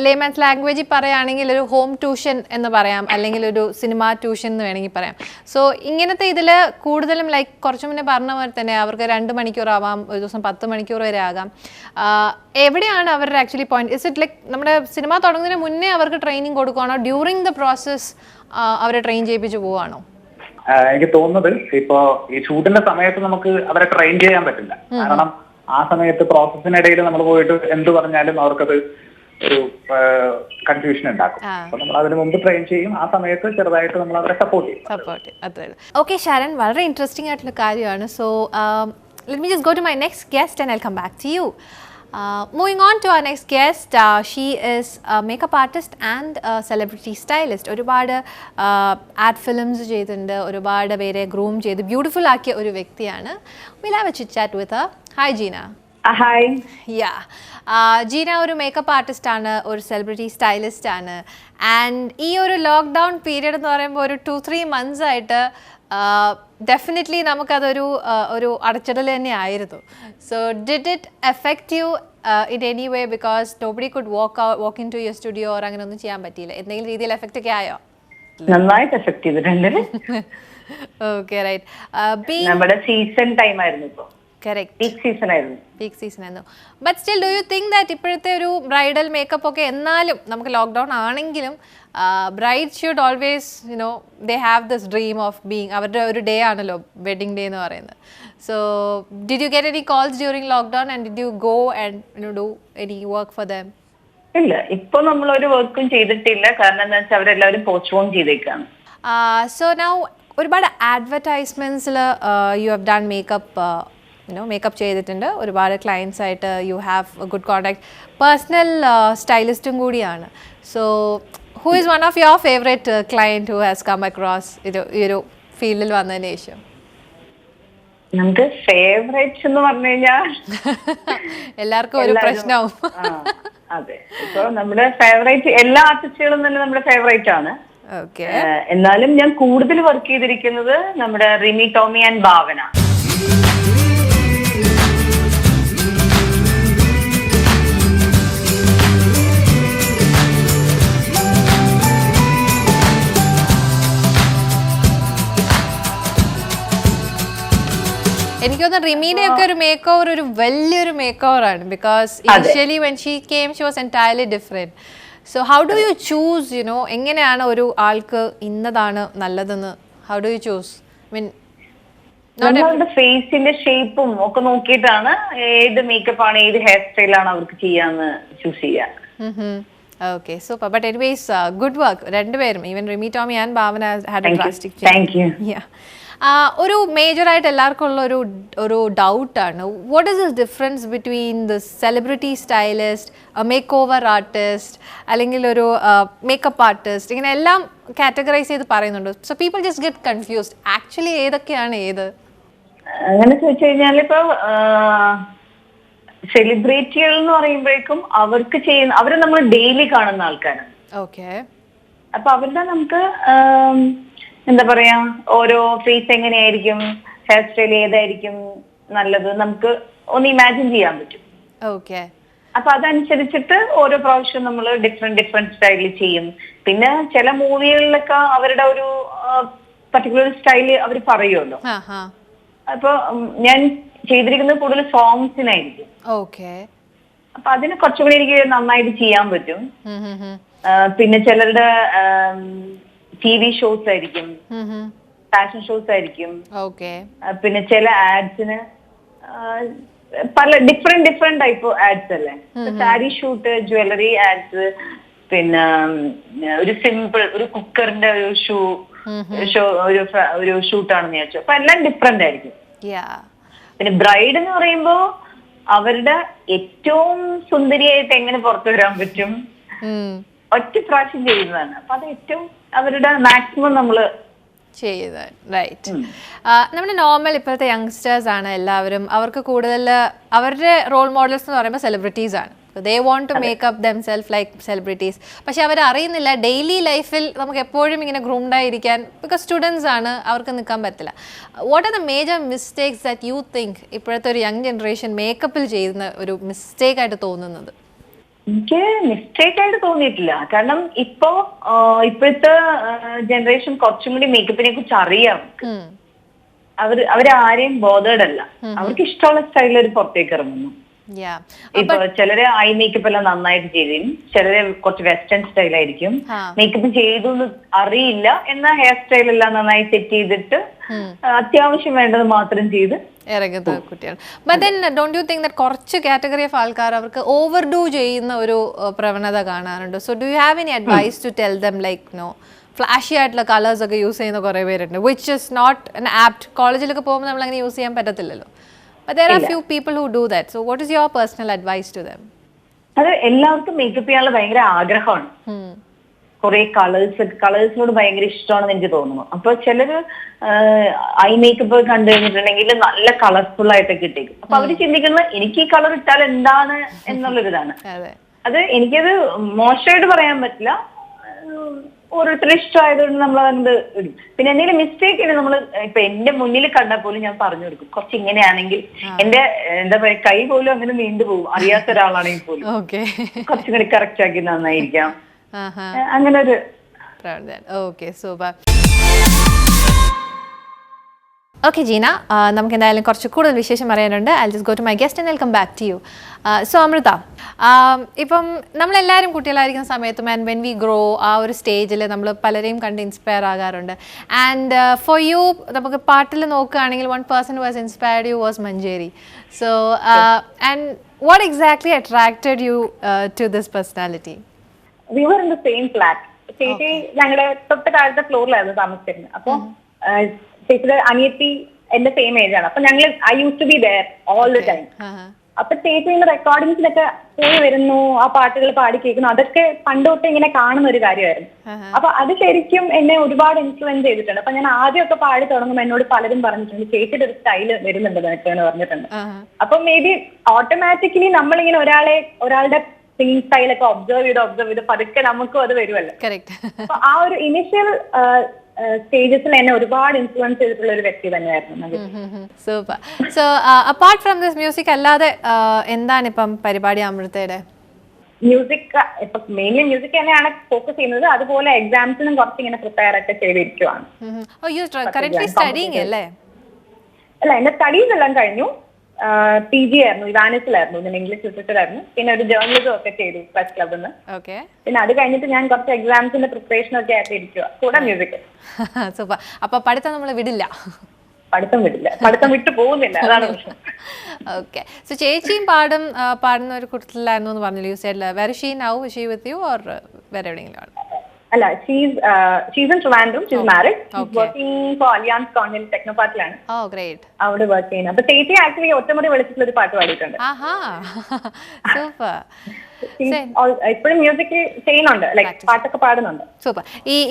ലേമാൻസ് ലാംഗ്വേജിൽ പറയുകയാണെങ്കിൽ ഒരു ഹോം ട്യൂഷൻ എന്ന് പറയാം, അല്ലെങ്കിൽ ഒരു സിനിമ ട്യൂഷൻ എന്ന് വേണമെങ്കിൽ പറയാം. സോ ഇങ്ങനത്തെ ഇതിൽ കൂടുതലും ലൈക്ക് കുറച്ചു മുന്നേ പറഞ്ഞ പോലെ തന്നെ അവർക്ക് 2 മണിക്കൂർ ആവാം, ഒരു ദിവസം 10 മണിക്കൂർ വരെ ആകാം. എവിടെയാണ് അവരുടെ actually point? Is it like നമ്മുടെ സിനിമ തുടങ്ങുന്നതിന് മുന്നേ അവർക്ക് ട്രെയിനിങ് കൊടുക്കുകയാണോ, ഡ്യൂറിങ് ദ പ്രോസസ് അവരെ ട്രെയിൻ ചെയ്യിപ്പിച്ച് പോവാണോ? എനിക്ക് തോന്നുന്നത് ഇപ്പോ ഈ ഷൂട്ടിന്റെ സമയത്ത് നമുക്ക് അവരെ ട്രെയിൻ ചെയ്യാൻ പറ്റില്ല. കാരണം ആ സമയത്ത് പ്രോസസ്സിനിടയിൽ നമ്മൾ പോയിട്ട് എന്ത് പറഞ്ഞാലും അവർക്കത് ഒരു കൺഫ്യൂഷൻ ഉണ്ടാക്കും. അപ്പൊ നമ്മൾ അതിന് മുമ്പ് ട്രെയിൻ ചെയ്യും, ആ സമയത്ത് ചെറുതായിട്ട് നമ്മൾ അവരെ സപ്പോർട്ട് ചെയ്യും. ഓക്കെ ശരൺ, വളരെ ഇൻട്രസ്റ്റിംഗ് ആയിട്ടുള്ള കാര്യമാണ്. So let me just go to my next guest and I will come back to you. Moving on to our next guest, she is a makeup artist and a celebrity stylist. ഒരുപാട് add films ചെയ്തിട്ടുണ്ട്, ഒരുപാട് പേരെ groom ചെയ്ത് beautiful ആക്കിയ ഒരു വ്യക്തിയാണ്. We'll have a chit chat with her. Hi Gina. Hi. Yeah. Jeena ഒരു makeup artist ആണ്, ഒരു സെലിബ്രിറ്റി സ്റ്റൈലിസ്റ്റ് ആണ്. ആൻഡ് ഈ ഒരു ലോക്ക്ഡൗൺ പീരീഡ് എന്ന് പറയുമ്പോൾ ഒരു 2-3 months ആയിട്ട് ഡെഫിനറ്റ്ലി നമുക്കതൊരു അടച്ചിടൽ തന്നെ ആയിരുന്നു. So did it affect you in any way because nobody could walk into your studio or അങ്ങനെ ഒന്നും ചെയ്യാൻ പറ്റിയില്ല? എന്തെങ്കിലും രീതിയിൽ എഫക്റ്റ് ഒക്കെ ആയോ? നന്നായിട്ട് എഫക്ട് ചെയ്തിട്ടുണ്ട്. Okay, right. നമ്മുടെ സീസൺ ടൈം ആയിരുന്നു ഇപ്പൊ. Correct. പീക്ക് സീസൺ ആയിരുന്നു. But still do you think that ഇപ്പോഴത്തെ ഒരു ബ്രൈഡൽ മേക്കപ്പ് ഒക്കെ എന്നാലും നമുക്ക് ലോക്ക്ഡൗൺ ആണെങ്കിലും bride should always you know they have this dream of being, അവരുടെ ഒരു ഡേ ആണല്ലോ വെഡിങ് ഡേ എന്ന് പറയുന്നത്. So did you get any calls during lockdown and did you go and do any work for them? ഇല്ല, ഇപ്പൊ നമ്മൾ ഒരു വർക്കും ചെയ്തിട്ടില്ല. കാരണം എന്താ വെച്ചാൽ അവരെല്ലാവരും പോസ്റ്റ്പോൺ ചെയ്തേക്കാണ്. സോ നൗ ഒരുപാട് അഡ്വർടൈസ്മെന്റ്സിൽ you have done makeup, makeup ചെയ്തിട്ടുണ്ട്, ഒരുപാട് ക്ലയൻസ് ആയിട്ട് you have a good contact, personal സ്റ്റൈലിസ്റ്റും കൂടിയാണ്. So who is one of your favourite client who has come across ഈ ഒരു ഫീൽഡിൽ വന്നതിന് ശേഷം? നമുക്ക് ഫേവറേറ്റ്സ് എന്ന് പറഞ്ഞു കഴിഞ്ഞാൽ എല്ലാവർക്കും ഒരു പ്രശ്നവും. അതെ, ഇപ്പൊ നമ്മുടെ ഫേവറേറ്റ് എല്ലാ ആർട്ടിസ്റ്റുകളും തന്നെ നമ്മുടെ ഫേവറേറ്റ് ആണ്. ഓക്കെ, എന്നാലും ഞാൻ കൂടുതൽ വർക്ക് ചെയ്തിരിക്കുന്നത് നമ്മുടെ റിമി ടോമി ആൻഡ് ഭാവന. എനിക്ക് തോന്നുന്നു റിമിയുടെ ഒക്കെ ഒരു മേക്ക് ഓവർ ഒരു വലിയൊരു മേക്ക് ഓവർ ആണ്. Because initially when she came she was entirely different. So how do you choose, എങ്ങനെയാണ് ഒരു ആൾക്ക് ഇന്നതാണ് നല്ലതെന്ന് ഹൗ ഡു യു ചൂസ്? മീൻ നമ്മളുടെ ഫേസിന്റെ ഷേപ്പും ഒക്കെ നോക്കിയിട്ടാണ് ഏത് മേക്കപ്പ് ആണ് ഏത് ഹെയർ സ്റ്റൈലാണ് അവർക്ക് ചെയ്യാന്ന് ചൂസ് ചെയ്യാൻ. Okay, super. But anyways, good work. രണ്ടുപേരും, even Rimi Tommy and Bhavana had a drastic change. Thank you. Yeah. ഒരു മേജർ ആയിട്ട് എല്ലാവർക്കും ഉള്ള ഒരു ഡൗട്ടാണ്, what is this difference between the celebrity stylist, makeover artist, അല്ലെങ്കിൽ ഒരു മേക്കപ്പ് ആർട്ടിസ്റ്റ്, ഇങ്ങനെ എല്ലാം കാറ്റഗറൈസ് ചെയ്ത് പറയുന്നുണ്ട്. So people just get confused. Actually ഏതൊക്കെയാണ് ഏത്? അങ്ങനെ ചോദിച്ചു കഴിഞ്ഞാൽ ഇപ്പൊ സെലിബ്രിറ്റികൾ എന്ന് പറയുമ്പോഴേക്കും അവർക്ക് ചെയ്യുന്ന അവരെ നമ്മൾ ഡെയിലി കാണുന്ന ആൾക്കാരാണ്. ഓക്കെ, അപ്പൊ അവരുടെ നമുക്ക് എന്താ പറയാ, ഓരോ ഫേസ് എങ്ങനെയായിരിക്കും, ഹെയർ സ്റ്റൈൽ ഏതായിരിക്കും നല്ലത് നമുക്ക് ഒന്ന് ഇമാജിൻ ചെയ്യാൻ പറ്റും. ഓക്കെ, അപ്പൊ അതനുസരിച്ചിട്ട് ഓരോ പ്രാവശ്യം നമ്മൾ ഡിഫറെന്റ് സ്റ്റൈലിൽ ചെയ്യും. പിന്നെ ചില മൂവികളിലൊക്കെ അവരുടെ ഒരു പർട്ടിക്കുലർ സ്റ്റൈല് അവർ പറയുമല്ലോ. അപ്പൊ ഞാൻ ചെയ്തിരിക്കുന്നത് കൂടുതൽ സോങ്സിനായിരിക്കും. ഓക്കെ, അപ്പൊ അതിന് കുറച്ചുകൂടി എനിക്ക് നന്നായിട്ട് ചെയ്യാൻ പറ്റും. പിന്നെ ചിലരുടെ TV ഷോസ് ആയിരിക്കും, ഫാഷൻ ഷോസ് ആയിരിക്കും. പിന്നെ ചില ആഡ്സിന് പല ഡിഫറെന്റ് ടൈപ്പ് ആഡ്സ് അല്ലേ. സാരി ഷൂട്ട്, ജ്വല്ലറി ആഡ്സ്, പിന്നെ ഒരു സിമ്പിൾ ഒരു കുക്കറിന്റെ ഒരു ഒരു ഷൂട്ടാണെന്ന് വിചാരിച്ചു. അപ്പൊ എല്ലാം ഡിഫറെന്റ് ആയിരിക്കും. പിന്നെ ബ്രൈഡ് എന്ന് പറയുമ്പോ അവരുടെ ഏറ്റവും സുന്ദരിയായിട്ട് എങ്ങനെ പുറത്തു വരാൻ പറ്റും ഒറ്റ പ്രാവശ്യം ചെയ്യുന്നതാണ്. അപ്പൊ അത് ഏറ്റവും അവരുടെ മാക്സിമം നമ്മള് ചെയ്ത്. റൈറ്റ്. നമ്മുടെ നോർമൽ ഇപ്പോഴത്തെ യങ്സ്റ്റേഴ്സ് ആണ് എല്ലാവരും, അവർക്ക് കൂടുതൽ അവരുടെ റോൾ മോഡൽസ് എന്ന് പറയുമ്പോൾ സെലിബ്രിറ്റീസ് ആണ്. They want to make up themselves like celebrities. പക്ഷെ അവർ അറിയുന്നില്ല ഡെയിലി ലൈഫിൽ നമുക്ക് എപ്പോഴും ഇങ്ങനെ ഗ്രൂംഡ് ആയിരിക്കാൻ, ബിക്കോസ് സ്റ്റുഡൻസ് ആണ്, അവർക്ക് നിൽക്കാൻ പറ്റില്ല. What are the major mistakes that you think ഇപ്പോഴത്തെ ഒരു യങ് ജനറേഷൻ മേക്കപ്പിൽ ചെയ്യുന്ന ഒരു മിസ്റ്റേക്ക് ആയിട്ട് തോന്നുന്നത്? എനിക്ക് മിസ്റ്റേക്ക് ആയിട്ട് തോന്നിയിട്ടില്ല. കാരണം ഇപ്പോഴത്തെ ജനറേഷൻ കുറച്ചും കൂടി മേക്കപ്പിനെ കുറിച്ച് അറിയാം. അവരാരെയും ബോധേഡ് അല്ല, അവർക്ക് ഇഷ്ടമുള്ള സ്റ്റൈലിൽ ഒരു പുറത്തേക്ക് ഇറങ്ങുന്നു. ഇപ്പൊ ചിലര് ഐ മേക്കപ്പ് എല്ലാം നന്നായിട്ട് ചെയ്തിരും, ചിലര് കുറച്ച് വെസ്റ്റേൺ സ്റ്റൈൽ ആയിരിക്കും. മേക്കപ്പ് ചെയ്തു അറിയില്ല എന്നാ ഹെയർ സ്റ്റൈൽ എല്ലാം നന്നായി സെറ്റ് ചെയ്തിട്ട് അത്യാവശ്യം വേണ്ടത് മാത്രം ചെയ്ത് ഇറങ്ങുന്ന കുട്ടിയാണ്. But then don't you think that കുറച്ച് കാറ്റഗറി ഓഫ് ആൾക്കാർ അവർക്ക് ഓവർ ഡു ചെയ്യുന്ന ഒരു പ്രവണത കാണാറുണ്ട്? So do you have any advice to tell them like flashy ആയിട്ടുള്ള കളേഴ്സ് ഒക്കെ യൂസ് ചെയ്യുന്ന കുറേ പേരുണ്ട്, which is not an apt. കോളേജിലൊക്കെ പോകുമ്പോൾ നമ്മൾ അങ്ങനെ യൂസ് ചെയ്യാൻ പറ്റത്തില്ലല്ലോ. But there are few people who do that. So what is your personal advice to them? അത് എല്ലാവർക്കും മേക്കപ്പ് ചെയ്യാനുള്ള ഭയങ്കര ആഗ്രഹമാണ്. കുറെ കളേഴ്സിനോട് ഭയങ്കര ഇഷ്ടമാണെന്ന് എനിക്ക് തോന്നുന്നു. അപ്പൊ ചിലര് ഐ മേക്കപ്പ് കണ്ടു കഴിഞ്ഞിട്ടുണ്ടെങ്കിൽ നല്ല കളർഫുൾ ആയിട്ടൊക്കെ ഇട്ടേക്കും. അപ്പൊ അവര് ചിന്തിക്കുന്നത് എനിക്ക് ഈ കളർ ഇട്ടാൽ എന്താണ് എന്നുള്ളൊരിതാണ്. അത് എനിക്കത് മോശമായിട്ട് പറയാൻ പറ്റില്ല. ഓരോരുത്തരുടെ ഇഷ്ടമായതുകൊണ്ട് നമ്മൾ അതുകൊണ്ട് ഇടും. പിന്നെ എന്തെങ്കിലും മിസ്റ്റേക്ക് ഉണ്ട് നമ്മൾ ഇപ്പൊ എന്റെ മുന്നിൽ കണ്ടാൽ പോലും ഞാൻ പറഞ്ഞു കൊടുക്കും കുറച്ച് ഇങ്ങനെയാണെങ്കിൽ. എന്റെ എന്താ പറയാ കൈ പോലും അങ്ങനെ നീണ്ടുപോകും അറിയാത്ത ഒരാളാണെങ്കിൽ പോലും. കുറച്ചും കൂടി കറക്റ്റ് ആക്കി നന്നായിരിക്കാം. അങ്ങനെ ഒരു ഓക്കെ സൂപ്പർ. ഓക്കെ ജീന, നമുക്ക് എന്തായാലും കുറച്ച് കൂടുതൽ വിശേഷം പറയാനുണ്ട്. I just go to my guest and welcome back to you. So Amrita, ഇപ്പം നമ്മളെല്ലാവരും കുട്ടികളായിരിക്കുന്ന സമയത്തും ആൻഡ് വെൻ വി ഗ്രോ ആ ഒരു സ്റ്റേജിൽ നമ്മൾ പലരെയും കണ്ട് ഇൻസ്പയർ ആകാറുണ്ട്. ആൻഡ് ഫോർ യു നമുക്ക് പാട്ടിൽ നോക്കുകയാണെങ്കിൽ one person was inspired you was Manjeri. So and what exactly attracted you to this personality? We were in the same flat. ചേച്ചി ഞങ്ങളുടെ തൊട്ട് താഴത്തെ ഫ്ലോറിലായിരുന്നു താമസിച്ചിരുന്നത്. അപ്പൊ ചേച്ചിയുടെ അനിയത്തി എന്റെ സെയിം ഏജ് ആണ്. അപ്പൊ ഞങ്ങൾ I use to be there all the time. അപ്പൊ ചേച്ചി ഇങ്ങനെ റെക്കോർഡിങ്സിലൊക്കെ പോയി വരുന്നു, ആ പാട്ടുകൾ പാടി കേൾക്കുന്നു, അതൊക്കെ പണ്ട് തൊട്ട് ഇങ്ങനെ കാണുന്ന ഒരു കാര്യമായിരുന്നു. അപ്പൊ അത് ശരിക്കും എന്നെ ഒരുപാട് ഇൻഫ്ലുവൻസ് ചെയ്തിട്ടുണ്ട്. അപ്പൊ ഞാൻ ആദ്യമൊക്കെ പാടി തുടങ്ങുമ്പോൾ എന്നോട് പലരും പറഞ്ഞിട്ടുണ്ട് ചേച്ചിയുടെ ഒരു സ്റ്റൈല് വരുന്നുണ്ട് നിനക്ക് എന്ന് പറഞ്ഞിട്ടുണ്ട്. അപ്പൊ മേ ബി ഓട്ടോമാറ്റിക്കലി നമ്മളിങ്ങനെ ഒരാളുടെ സിംഗിങ് സ്റ്റൈലൊക്കെ ഒബ്സർവ് ചെയ്ത് പതുക്കെ നമുക്കും അത് വരുമല്ലോ. അപ്പൊ ആ ഒരു ഇനിഷ്യൽ സ്റ്റേജസിൽ എന്നെ ഒരുപാട് ഇൻഫ്ലുവൻസ് ചെയ്തിട്ടുള്ള ഒരു വ്യക്തി തന്നെയായിരുന്നു. Super. So apart from this music അല്ലാതെ എന്താണ് ഇപ്പം പരിപാടി അമൃതയുടെ? മ്യൂസിക് ഇപ്പൊ മെയിൻലി മ്യൂസിക് തന്നെയാണ് ഫോക്കസ് ചെയ്യുന്നത്. അതുപോലെ എക്സാംസിനും കുറച്ച് ഇങ്ങനെ പ്രിപ്പയർ ഒക്കെ ചെയ്തിരിക്കുവാണ്. അല്ല, എന്റെ സ്റ്റഡീസ് എല്ലാം കഴിഞ്ഞു. PG ആയിരുന്നു, ഇവാനിസിലായിരുന്നു, പിന്നെ ഇംഗ്ലീഷ് ലിറ്ററേച്ചർ ആയിരുന്നു. പിന്നെ ഒരു ജേർണലിസം ഒക്കെ ചെയ്തു പ്രസ് ക്ലബിൽ നിന്ന്. പിന്നെ അത് കഴിഞ്ഞിട്ട് ഞാൻ കുറച്ച് എക്സാംസിന്റെ പ്രിപ്പറേഷൻ ഒക്കെ ആയിട്ട് ഇരിക്കുക, കൂടെ മ്യൂസിക്. സൂപ്പർ. അപ്പൊ പഠിത്തം നമ്മൾ വിടില്ല? പഠിത്തം വിട്ടു പോകുന്നില്ല, അതാണ് പ്രശ്നം. ഓക്കെ. സോ ചേച്ചിയും പാടുന്ന ഒരു കൂട്ടത്തിലായിരുന്നു എന്ന് പറഞ്ഞില്ല. You said where she now? She with you or വേറെ എവിടെയെങ്കിലും? അല്ല, she's in Trivandrum. She's married. She's working for Alliance Cornell Technoparkലാണ്. Oh, great. അവിടെ വർക്ക് ചെയ്യുന്നത്. അപ്പൊ ചേച്ചി ആക്ച്വലി ഒറ്റമുറി വിളിച്ചിട്ടുള്ള ഒരു പാട്ട് പാടിയിട്ടുണ്ട്. സൂപ്പർ. ഇപ്പോഴും മ്യൂസിക് ചെയ്യുന്നുണ്ട്, ലൈക്ക് പാട്ടൊക്കെ പാടുന്നുണ്ട്. സൂപ്പർ.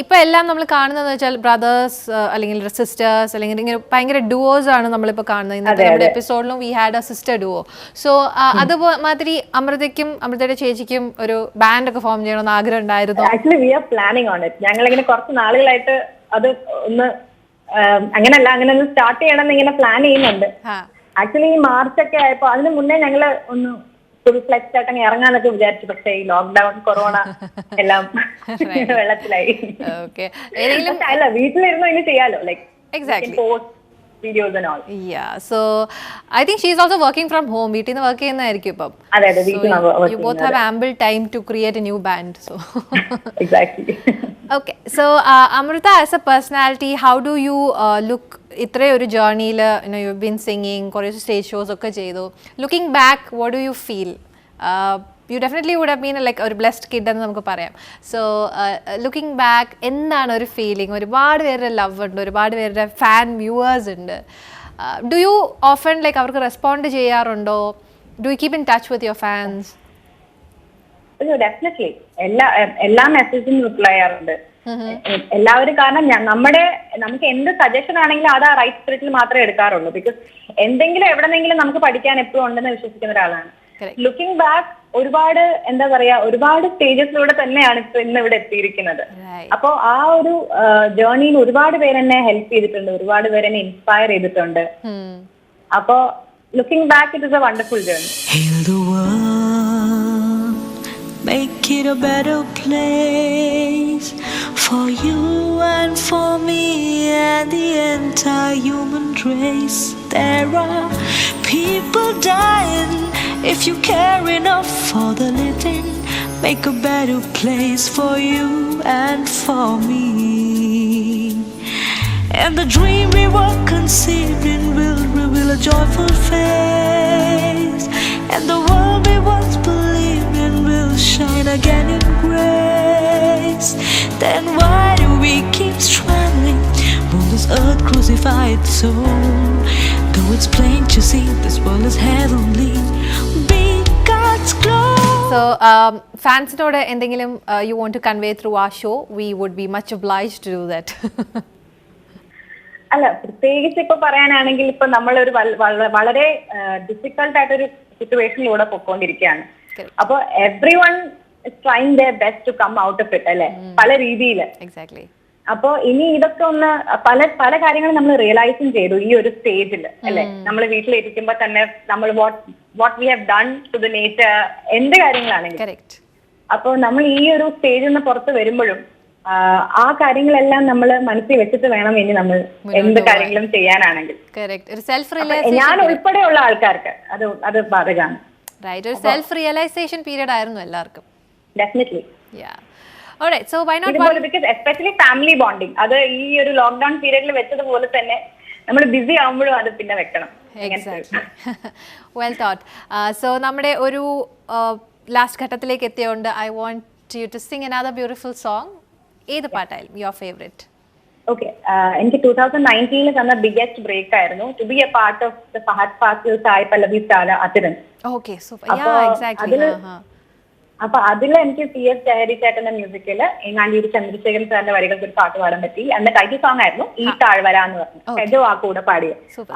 ഇപ്പൊ എല്ലാം നമ്മൾ കാണുന്നത് വെച്ചാൽ ബ്രദേഴ്സ് അല്ലെങ്കിൽ സിസ്റ്റേഴ്സ് അല്ലെങ്കിൽ ഇങ്ങനെ ഭയങ്കര ഡുവോസ് ആണ് നമ്മളിപ്പോ കാണുന്നത്. ഇന്നത്തെ നമ്മുടെ എപ്പിസോഡിലും we had a sister duo. So അതുമാതിരി അമൃതയ്ക്കും അമൃതയുടെ ചേച്ചിക്കും ഒരു ബാൻഡ് ഒക്കെ ഫോം ചെയ്യണമെന്ന് ആഗ്രഹം ഉണ്ടായിരുന്നു? Actually we are planning on it. ഞങ്ങളിങ്ങനെ കുറച്ച് നാളുകളായിട്ട് അത് ഒന്ന് അങ്ങനെ സ്റ്റാർട്ട് ചെയ്യണമെന്ന് ഇങ്ങനെ പ്ലാൻ ചെയ്യുന്നുണ്ട്. ആക്ച്വലി ഈ മാർച്ച് ഒക്കെ ആയപ്പോ അതിന് മുന്നേ ഞങ്ങള് ഒന്ന് ഫുൾ ഫ്ലെക്സ് ആയിട്ട് ഇറങ്ങാന്നൊക്കെ വിചാരിച്ചു. പക്ഷേ ഈ ലോക്ക്ഡൌൺ, കൊറോണ എല്ലാം വെള്ളത്തിലായി. അല്ല, വീട്ടിലിരുന്നു ഇനി ചെയ്യാലോ, like post videos and all. Yeah, so I think she is also working from home. വീട്ടിൽ നിന്ന് വർക്ക് ചെയ്യുന്നതായിരിക്കും ഇപ്പം. അതെ, വീട്ടിൽ നിന്ന് വർക്ക് ചെയ്യുന്നത്. You both have ample time to create a new band, so exactly. Okay, so Amrita, as a personality, how do you look ഇത്രയും ഒരു ജേർണിയിൽ you've been singing, കുറേ സ്റ്റേജ് ഷോസ് ഒക്കെ ചെയ്തു. Looking back, what do you feel? You definitely would have been like ഒരു blessed kid എന്ന് നമുക്ക് പറയാം. So looking back എന്താണ് ഒരു ഫീലിംഗ്? ഒരുപാട് പേരുടെ ലവ് ഉണ്ട്, ഒരുപാട് പേരുടെ ഫാൻ വ്യൂവേഴ്സ് ഉണ്ട്. ഡു യു ഓഫൻ ലൈക്ക് അവർക്ക് റെസ്പോണ്ട് ചെയ്യാറുണ്ടോ? Do you keep in touch with your fans? Definitely എല്ലാ മെസ്സേജിനും റിപ്ലൈ ചെയ്യാറുണ്ട് എല്ലാവരും. കാരണം നമുക്ക് എന്ത് സജഷൻ ആണെങ്കിലും അത് ആ റൈറ്റ് സ്പിരിറ്റിൽ മാത്രമേ എടുക്കാറുള്ളൂ. ബിക്കോസ് എന്തെങ്കിലും എവിടെന്നെങ്കിലും നമുക്ക് പഠിക്കാൻ എപ്പോഴും ഉണ്ടെന്ന് വിശ്വസിക്കുന്ന ഒരാളാണ്. ലുക്കിംഗ് ബാക്ക് ഒരുപാട് എന്താ പറയാ, ഒരുപാട് സ്റ്റേജസിലൂടെ തന്നെയാണ് ഇപ്പൊ ഇന്ന് ഇവിടെ എത്തിയിരിക്കുന്നത്. അപ്പോ ആ ഒരു ജേർണിയിൽ ഒരുപാട് പേര് എന്നെ ഹെൽപ്പ് ചെയ്തിട്ടുണ്ട്, ഒരുപാട് പേര് എന്നെ ഇൻസ്പയർ ചെയ്തിട്ടുണ്ട്. അപ്പോ looking back it is A wonderful journey. Make it a better place for you and for me and the entire human race. There are people dying. If you care enough for the living, make a better place for you and for me. And the dream we were conceiving will reveal a joyful face, and the world we once believed in will shine again in grace. Then why do we keep struggling? Will this earth crucify its soul? Though it's plain to see this world is heavenly, be God's glory. So ഫാൻസിനോട് എന്തെങ്കിലും you want to convey through our show, we would be much obliged to do that. അല്ല, പ്രത്യേകിച്ച് ഇപ്പൊ പറയാനാണെങ്കിൽ ഇപ്പൊ നമ്മളൊരു വളരെ difficult ആയിട്ടൊരു സിറ്റുവേഷനിലൂടെ പൊക്കോണ്ടിരിക്കുകയാണ്. അപ്പൊ everyone trying their best to come out of it അല്ലെ, പല രീതിയിൽ. എക്സാക്ട്ലി. അപ്പൊ ഇനി ഇതൊക്കെ ഒന്ന് പല കാര്യങ്ങളും നമ്മൾ റിയലൈസും ചെയ്തു ഈ ഒരു സ്റ്റേജിൽ അല്ലെ. നമ്മൾ വീട്ടിലിരിക്കുമ്പോ തന്നെ നമ്മൾ what we have done to the nature, എന്ത് കാര്യങ്ങളാണെങ്കിലും. അപ്പൊ നമ്മൾ ഈ ഒരു സ്റ്റേജിൽ നിന്ന് പുറത്ത് വരുമ്പോഴും ആ കാര്യങ്ങളെല്ലാം നമ്മൾ മനസ്സിൽ വെച്ചിട്ട് വേണം ഇനി നമ്മൾ എന്ത് കാര്യങ്ങളും ചെയ്യാനാണെങ്കിൽ. ഞാൻ ഉൾപ്പെടെയുള്ള ആൾക്കാർക്ക് അത് ബാധകമാണ്. ഒരു സെൽഫ് റിയലൈസേഷൻ പീരിയഡ് ആയിരുന്നു എല്ലാവർക്കും. Definitely. Alright, so why not because especially family bonding, അത് ഈ ഒരു ലോക്ക്ഡൌൺ പീരിയഡിൽ വെച്ചതുപോലെ തന്നെ നമ്മൾ ബിസി ആവുമ്പോഴും അത് പിന്നെ വെക്കണം. Exactly. Well thought. So നമ്മുടെ ഒരു ലാസ്റ്റ് ഘട്ടത്തിലേക്ക് എത്തിയോണ്ട് I want you to sing another beautiful song. ഏത് പാട്ടായാലും your favorite? Okay, എനിക്ക് 2019 തന്ന ബിഗ്ഗസ്റ്റ് ബ്രേക്ക് ആയിരുന്നു to be a part of the Fahadh Faasil Sai Pallavi star Athiran. Okay, super. Yeah, exactly. അപ്പൊ അതിൽ എനിക്ക് CS ജയഹരി ചേട്ടന്റെ മ്യൂസിക്കില് എങ്ങാണ്ടൂർ ചന്ദ്രശേഖരൻ സാറിന്റെ വരികൾക്ക് ഒരു പാട്ട് പാടാൻ പറ്റി. എന്റെ ടൈറ്റിൽ സോങ് ആയിരുന്നു ഈ താഴ്വര എന്ന് പറഞ്ഞു. എജോ ആ കൂടെ പാടിയ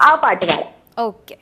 ആ പാട്ട് പാടാം. Okay.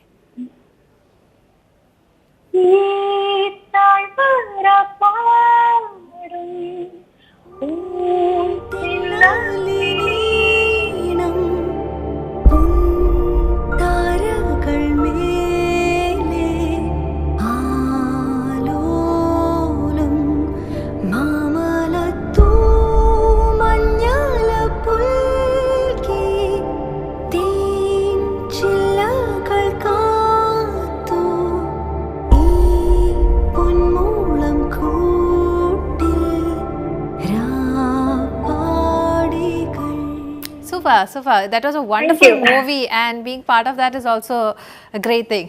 Super. That was a wonderful movie, and being part of that is also a great thing.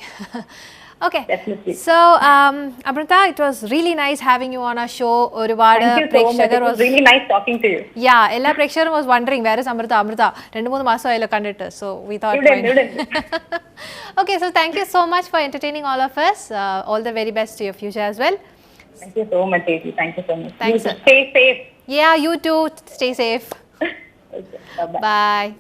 Okay. Definitely. So, Amrita, it was really nice having you on our show. Thank you so much. It was really nice talking to you. Yeah, ella Prekshagar was wondering where is Amrita. 2-3 മാസം ആയല്ലോ കണ്ടിട്ട്. So we thought. Okay, so thank you so much for entertaining all of us. All the very best to your future as well. Thank you so much, Amy. Thank you so much. Thanks. Stay safe. Yeah, you too. Stay safe. Okay, bye-bye. Bye.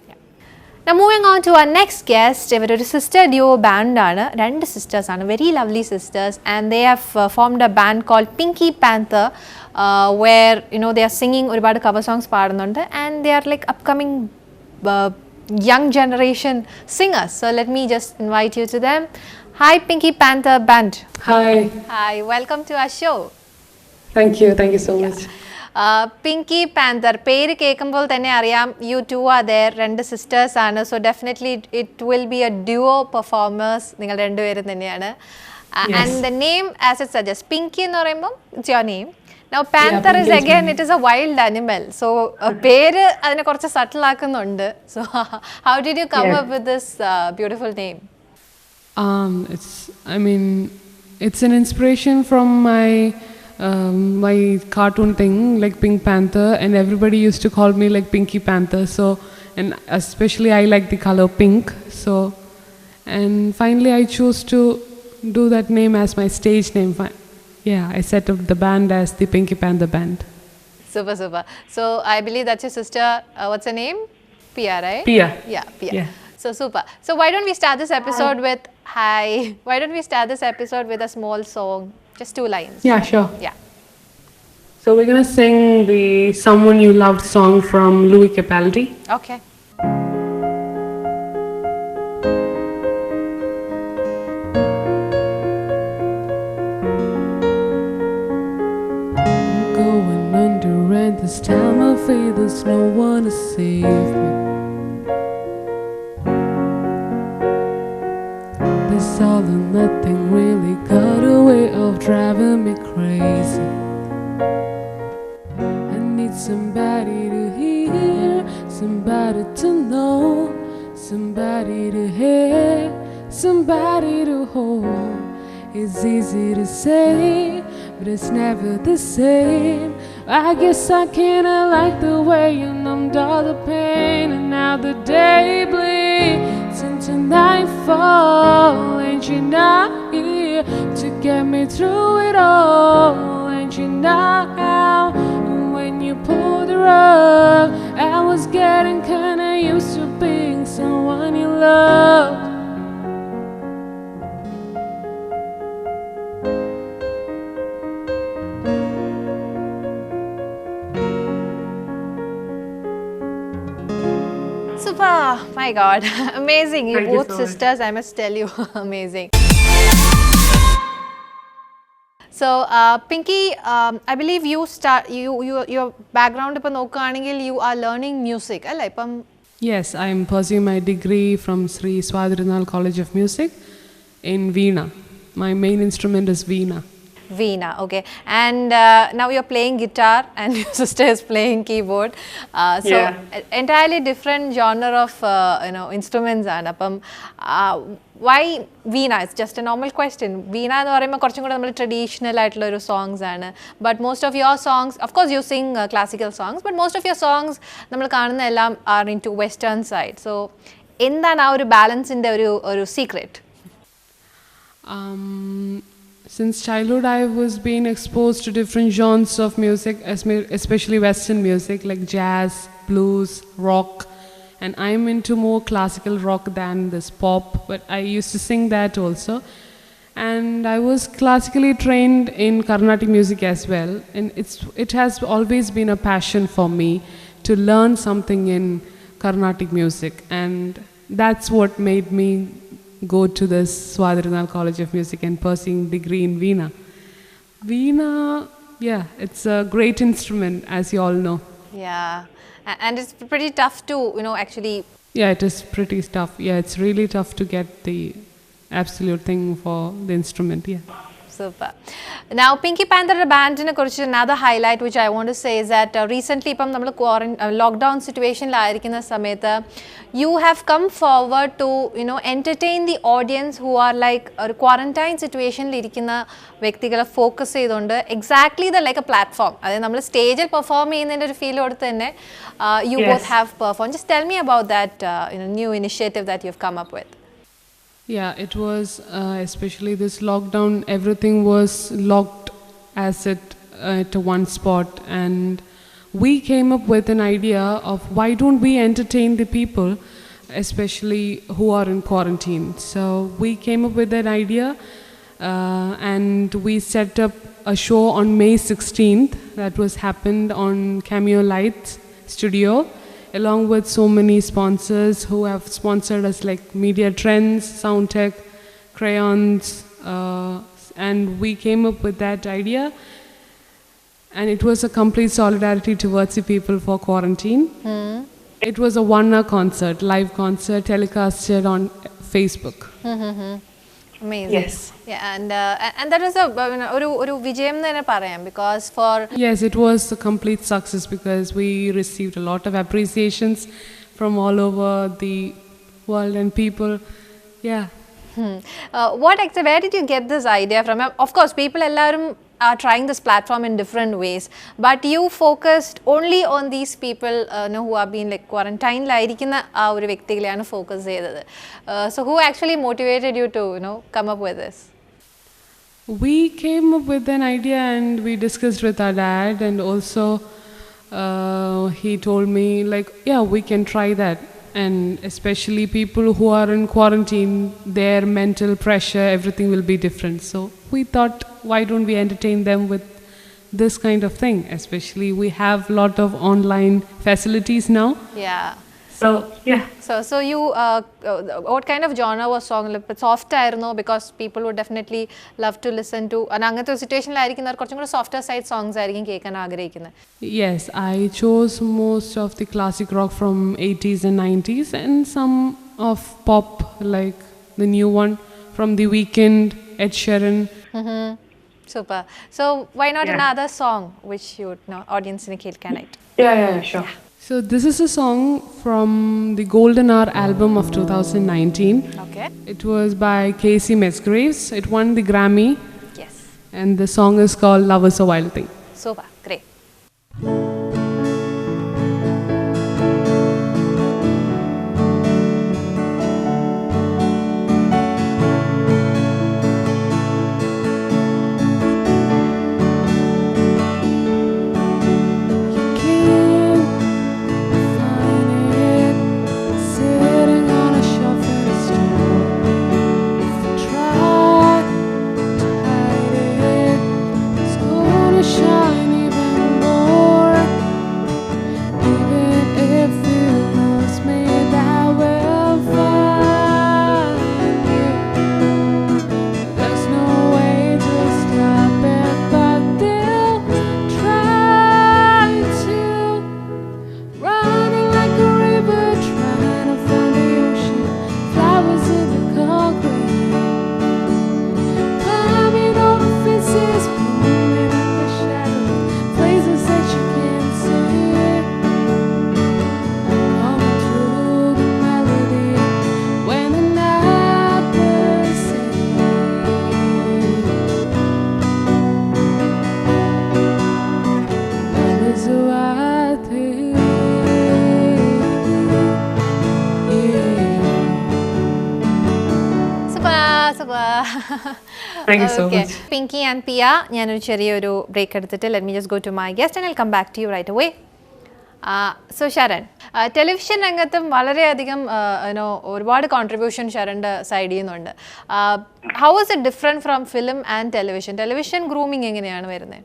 Now moving on to our next guest, ഇവരൊരു sister duo ബാൻഡാണ്. 2 sisters ആണ്, very lovely sisters, and they have formed a band called Pinky Panther, where they are singing ഒരുപാട് cover songs പാടുന്നുണ്ട്, and they are like upcoming young generation singers. So let me just invite you to them. Hi Pinky Panther Band. Hi, welcome to our show. Thank you so much. Pinky Panther, പേര് കേൾക്കുമ്പോൾ തന്നെ അറിയാം you two are there, 2 sisters ആണ്. So definitely it will be a duo performers, നിങ്ങൾ രണ്ടുപേരും തന്നെയാണ്. And the name as it suggests, Pinky എന്ന് പറയുമ്പോൾ it's your name. Now Panther is again, it is a wild animal. So പേര് അതിനെ കുറച്ച് subtle ആക്കുന്നുണ്ട്. So how did you come up with this beautiful name? It's an inspiration from my cartoon thing, like Pink Panther, and everybody used to call me like Pinky Panther. So, and especially I like the color pink. So, and finally I chose to do that name as my stage name. Yeah, I set up the band as the Pinky Panther Band. Super. So I believe that's your sister. What's her name? Pia, right? Pia. Yeah, Pia. Yeah. So super. So why don't we start this episode with Why don't we start this episode with a small song? Just 2 lines. Yeah, sure. Yeah. So we're gonna sing the Someone You Loved song from Louis Capaldi. Okay. Going under, and this time I feel there's no one to save me. This all and nothing really got a way of driving me crazy. I need somebody to hear, somebody to know, somebody to hear, somebody to hold. It's easy to say, but it's never the same. I guess I kinda like the way you numbed all the pain, and now the day bleeds into nightfall, and you're not here to get me through it all, and you're not out when you pulled the rug. I was getting kinda used to being someone you loved. my God, amazing! You Thank you both so much. sisters, I must tell you, amazing. So, Pinky, I believe your background ipo nokkanengil you are learning music, alla ippam. Yes, I am pursuing my degree from Sri Swadrinal College of Music in Veena. My main instrument is Veena. Veena, okay. And now you're playing guitar and your sister is playing keyboard. So Yeah. entirely different genre of instruments ആണ്. അപ്പം why Veena? It's just a normal question. Veena എന്ന് പറയുമ്പോൾ കുറച്ചും കൂടെ നമ്മൾ traditional ആയിട്ടുള്ള ഒരു songs ആണ്. But most of your songs, of course you sing classical songs, but most of your songs നമ്മൾ കാണുന്ന എല്ലാം are into western side. So എന്താണ് ആ ഒരു ബാലൻസിൻ്റെ ഒരു secret? Since childhood, I was being exposed to different genres of music, especially Western music like jazz, blues, rock, and I'm into more classical rock than this pop. But I used to sing that also, and I was classically trained in Carnatic music as well. And it has always been a passion for me to learn something in Carnatic music, and that's what made me go to this Swadrinal College of Music and pursuing degree in Veena. Veena, yeah, it's a great instrument, as you all know. Yeah, and it's pretty tough to, actually. Yeah, it is pretty tough. Yeah, it's really tough to get the absolute thing for the instrument, yeah. Super. Now, Pinky Panther bandine kurichu another highlight which I want to say is that recently ippam nammal lockdown situation la irikkunna samayathu you have come forward to entertain the audience who are like a quarantine situation il irikkunna വ്യക്തികളെ focus ചെയ്തുകൊണ്ട് exactly the like a platform, അതായത് നമ്മൾ സ്റ്റേജിൽ perform ചെയ്യുന്നതിൻ്റെ ഒരു feel കൊടുത്ത് തന്നെ you both have perform. Just tell me about that new initiative that you have come up with. Yeah, it was especially this lockdown, everything was locked as at one spot, and we came up with an idea of why don't we entertain the people, especially who are in quarantine. So we came up with that idea, and we set up a show on May 16th that was happened on Cameo Lights Studio, along with so many sponsors who have sponsored us like Media Trends, Soundtech, Crayons, and we came up with that idea, and it was a complete solidarity towards the people for quarantine. It was a 1-hour concert, live concert telecasted on Facebook. Amazing. Yes. Yeah, and that was ഒരു വിജയം എന്ന് തന്നെ പറയാം because for Yes, it was a complete success because we received a lot of appreciations from all over the world and people. Yeah. Where did you get this idea from? Of course, people എല്ലാവരും are trying this platform in different ways, but you focused only on these people who have been like quarantine ലായിരിക്കുന്ന ആ ഒരു വ്യക്തികളെയാണ് focus ചെയ്തത്. So who actually motivated you to come up with this? We came up with an idea and we discussed with our dad, and also he told me like, yeah, we can try that. And especially people who are in quarantine, their mental pressure, everything will be different. So we thought, why don't we entertain them with this kind of thing? Especially we have a lot of online facilities now. Yeah. So, yeah. So you, what kind of genre was song? Soft ആയിരുന്നോ? Because people would definitely love to listen to. അങ്ങനത്തെ ഒരു സിറ്റുവേഷനിലായിരിക്കുന്നവർ കുറച്ചും കൂടെ softer side songs ആയിരിക്കും കേൾക്കാൻ ആഗ്രഹിക്കുന്നത്. Yes, I chose most of the classic rock from 80s and 90s, and some of pop like the new one from The Weeknd, Ed Sheeran. Super. So why not another song which you audience ന് കേൾക്കാനായിട്ട്? Yeah, sure. So this is a song from the Golden Hour album of 2019. Okay. It was by Casey Musgraves. It won the Grammy, Yes. and the song is called Love Is a Wild Thing. Super. Great. Shine even Thank you so much. Pinky and Piya, ഞാനൊരു ചെറിയൊരു break എടുത്തിട്ട് let me just go to my guest and I come back to you right away. So Sharan, television രംഗത്തും വളരെയധികം ഒരുപാട് contribution ശരണിൻ്റെ സൈഡിൽ നിന്നുണ്ട്. How is it different from film and television grooming എങ്ങനെയാണ് വരുന്നത്?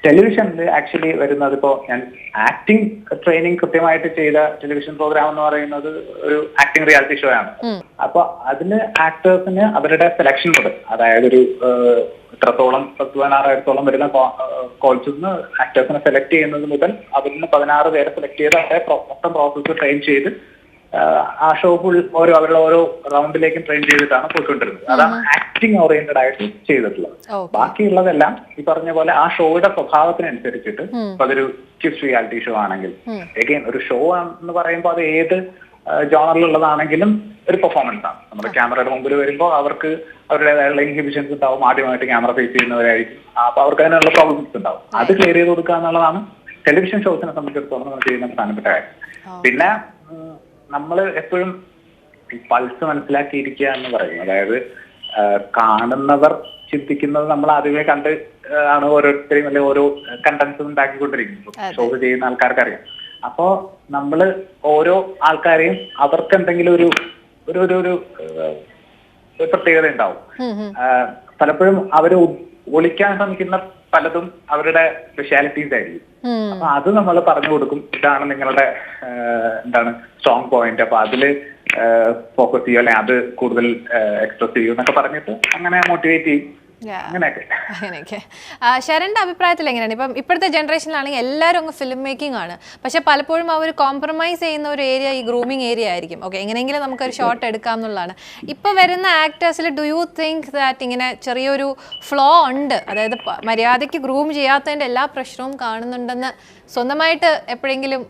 ടെലിവിഷനിൽ ആക്ച്വലി വരുന്നത് ഇപ്പോൾ ഞാൻ ആക്ടിങ് ട്രെയിനിങ് കൃത്യമായിട്ട് ചെയ്ത ടെലിവിഷൻ പ്രോഗ്രാം എന്ന് പറയുന്നത് ഒരു ആക്ടിങ് റിയാലിറ്റി ഷോ ആണ്. അപ്പൊ അതിന് ആക്ടേഴ്സിന് അവരുടെ സെലക്ഷൻ മുതൽ, അതായത് ഒരു ഇത്രത്തോളം 16,000 വരുന്ന കോൾസിൽ നിന്ന് ആക്ടേഴ്സിനെ സെലക്ട് ചെയ്യുന്നത് മുതൽ അതിൽ നിന്ന് 16 പേരെ സെലക്ട് ചെയ്ത് അവരെ മൊത്തം പ്രോസസ്സ് ട്രെയിൻ ചെയ്ത് ആ ഷോ ഫുൾ അവരുടെ ഓരോ റൗണ്ടിലേക്കും ട്രെയിൻ ചെയ്തിട്ടാണ് പോയിക്കൊണ്ടിരുന്നത്. അതാണ് ആക്ടിങ് ഓറിയന്റഡ് ആയിട്ട് ചെയ്തിട്ടുള്ളത്. ബാക്കിയുള്ളതെല്ലാം ഈ പറഞ്ഞ പോലെ ആ ഷോയുടെ സ്വഭാവത്തിനനുസരിച്ചിട്ട് ഇപ്പൊ അതൊരു ക്വിസ് റിയാലിറ്റി ഷോ ആണെങ്കിൽ, എഗെയിൻ ഒരു ഷോ എന്ന് പറയുമ്പോൾ അത് ഏത് ജോണറിലുള്ളതാണെങ്കിലും ഒരു പെർഫോമൻസ് ആണ്. നമ്മുടെ ക്യാമറയുടെ മുമ്പിൽ വരുമ്പോൾ അവർക്ക് അവരുടേതായുള്ള ഇൻഹിബിഷൻസ് ഉണ്ടാവും. ആദ്യമായിട്ട് ക്യാമറ ഫേസ് ചെയ്യുന്നവരായിരിക്കും. അപ്പൊ അവർക്ക് അതിനുള്ള പ്രോബ്ലംസ് ഉണ്ടാവും. അത് ക്ലിയർ ചെയ്ത് കൊടുക്കുക എന്നുള്ളതാണ് ടെലിവിഷൻ ഷോസിനെ സംബന്ധിച്ചിടത്തോളം നമ്മൾ ചെയ്യുന്ന പ്രധാനപ്പെട്ട കാര്യം. പിന്നെ നമ്മൾ എപ്പോഴും പൾസ് മനസ്സിലാക്കിയിരിക്കുക എന്ന് പറയും. അതായത് കാണുന്നവർ ചിന്തിക്കുന്നത് നമ്മൾ ആദ്യമേ കണ്ട് ആണ് ഓരോരുത്തരെയും അല്ലെങ്കിൽ ഓരോ കണ്ടന്റ്സ് ഉണ്ടാക്കിക്കൊണ്ടിരിക്കുന്നത്. ഷോ ചെയ്യുന്ന ആൾക്കാർക്ക് അറിയാം. അപ്പോ നമ്മള് ഓരോ ആൾക്കാരെയും അവർക്ക് എന്തെങ്കിലും ഒരു ഒരു ഒരു പ്രത്യേകത ഉണ്ടാവും. പലപ്പോഴും അവര് ഒളിക്കാൻ ശ്രമിക്കുന്ന പലതും അവരുടെ സ്പെഷ്യാലിറ്റീസ് ആയിരിക്കും. അപ്പൊ അത് നമ്മൾ പറഞ്ഞു കൊടുക്കും. ഇതാണ് നിങ്ങളുടെ സ്ട്രോങ് പോയിന്റ്, അപ്പൊ അതില് ഫോക്കസ് ചെയ്യും, അല്ലെങ്കിൽ അത് കൂടുതൽ എക്സ്പ്രസ് ചെയ്യും എന്നൊക്കെ പറഞ്ഞിട്ട് അങ്ങനെ മോട്ടിവേറ്റ് ചെയ്യും. അങ്ങനെയൊക്കെ. ശരണിന്റെ അഭിപ്രായത്തിൽ എങ്ങനെയാണ്? ഇപ്പം ഇപ്പോഴത്തെ ജനറേഷനിലാണെങ്കിൽ എല്ലാവരും അങ്ങ് ഫിലിം മേക്കിംഗ് ആണ്. പക്ഷെ പലപ്പോഴും അവർ കോംപ്രമൈസ് ചെയ്യുന്ന ഒരു ഏരിയ ഈ ഗ്രൂമിങ് ഏരിയ ആയിരിക്കും. ഓക്കെ, എങ്ങനെയെങ്കിലും നമുക്കൊരു ഷോട്ട് എടുക്കാം എന്നുള്ളതാണ്. ഇപ്പോൾ വരുന്ന ആക്ടേഴ്സിൽ ഡു യു തിങ്ക് ദാറ്റ് ഇങ്ങനെ ചെറിയൊരു ഫ്ലോ ഉണ്ട്? അതായത് മര്യാദയ്ക്ക് ഗ്രൂം ചെയ്യാത്തതിൻ്റെ എല്ലാ പ്രശ്നവും കാണുന്നുണ്ടെന്ന് സ്വന്തമായിട്ട് എപ്പോഴെങ്കിലും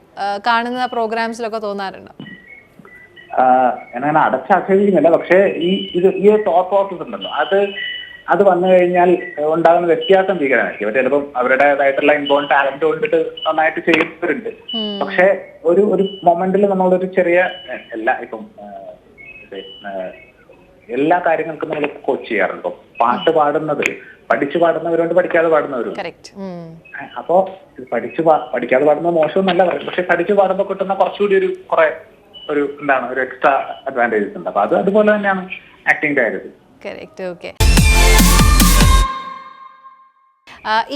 കാണുന്ന പ്രോഗ്രാംസിലൊക്കെ തോന്നാറുണ്ടോ? ഞാൻ അടച്ചാക്ഷേപിക്കുന്നില്ല. പക്ഷേ ഈ തോട്ട് പ്രോസസ് ഉണ്ടല്ലോ, അത് വന്നു കഴിഞ്ഞാൽ ഉണ്ടാകുന്ന വ്യത്യാസം ഭീകരമായിരിക്കും. ചിലപ്പം അവരുടേതായിട്ടുള്ള ഇൻബോൺ ടാലന്റ് കൊണ്ടിട്ട് നന്നായിട്ട് ചെയ്യുന്നവരുണ്ട്. പക്ഷെ ഒരു മൊമെന്റിൽ നമ്മളൊരു ചെറിയ എല്ലാ കാര്യങ്ങൾക്കും നമ്മൾ കോച്ച് ചെയ്യാറുണ്ട്. പാട്ട് പാടുന്നത് പഠിച്ചു പാടുന്നവരുണ്ട്, പഠിക്കാതെ പാടുന്നവരുണ്ട്. അപ്പോ പഠിക്കാതെ പാടുന്നത് മോശമെന്നല്ല പറയും. പക്ഷെ പഠിച്ചു പാടുമ്പോൾ കിട്ടുന്ന കുറച്ചുകൂടി ഒരു എക്സ്ട്രാ അഡ്വാൻറ്റേജസ് ഉണ്ട്. അപ്പൊ അതുപോലെ തന്നെയാണ് ആക്ടിങ്ങിന്റെ കാര്യത്തിൽ.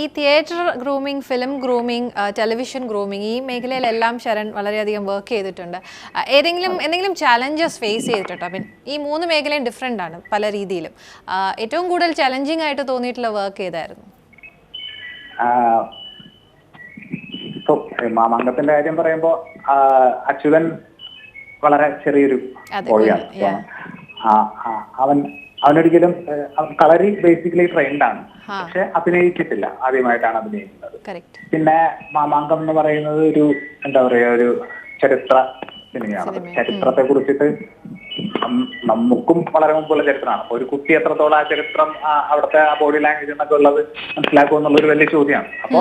ഈ theatre grooming, film grooming, television grooming, ഈ മേഖലയിലെല്ലാം ശരൺ വളരെയധികം വർക്ക് ചെയ്തിട്ടുണ്ട്. എന്തെങ്കിലും ചാലഞ്ചസ് ഫേസ് ചെയ്തിട്ടുണ്ടോ? ഈ 3 മേഖലയും ഡിഫറെൻ്റ് ആണ് പല രീതിയിലും. ഏറ്റവും കൂടുതൽ ചലഞ്ചിങ് ആയിട്ട് തോന്നിയിട്ടുള്ള വർക്ക് ഏതായിരുന്നു? മാമാങ്കത്തിന്റെ കാര്യം പറയുമ്പോൾ അച്യുതൻ വളരെ ചെറിയൊരു ബോയാണ്. അവനൊരിക്കലും കളരി ബേസിക്കലി ട്രെയിൻഡ് ആണ്, പക്ഷെ അഭിനയിച്ചിട്ടില്ല. ആദ്യമായിട്ടാണ് അഭിനയിക്കുന്നത്. പിന്നെ മാമാങ്കം എന്ന് പറയുന്നത് ഒരു ഒരു ചരിത്ര സിനിമയാണ്. ചരിത്രത്തെ കുറിച്ചിട്ട് നമുക്കും വളരെ മുമ്പുള്ള ചരിത്രമാണ്. ഒരു കുട്ടി എത്രത്തോളം ആ ചരിത്രം അവിടുത്തെ ആ ബോഡി ലാംഗ്വേജ് എന്നൊക്കെ ഉള്ളത് മനസ്സിലാക്കുക എന്നുള്ളൊരു വലിയ ചോദ്യമാണ്. അപ്പൊ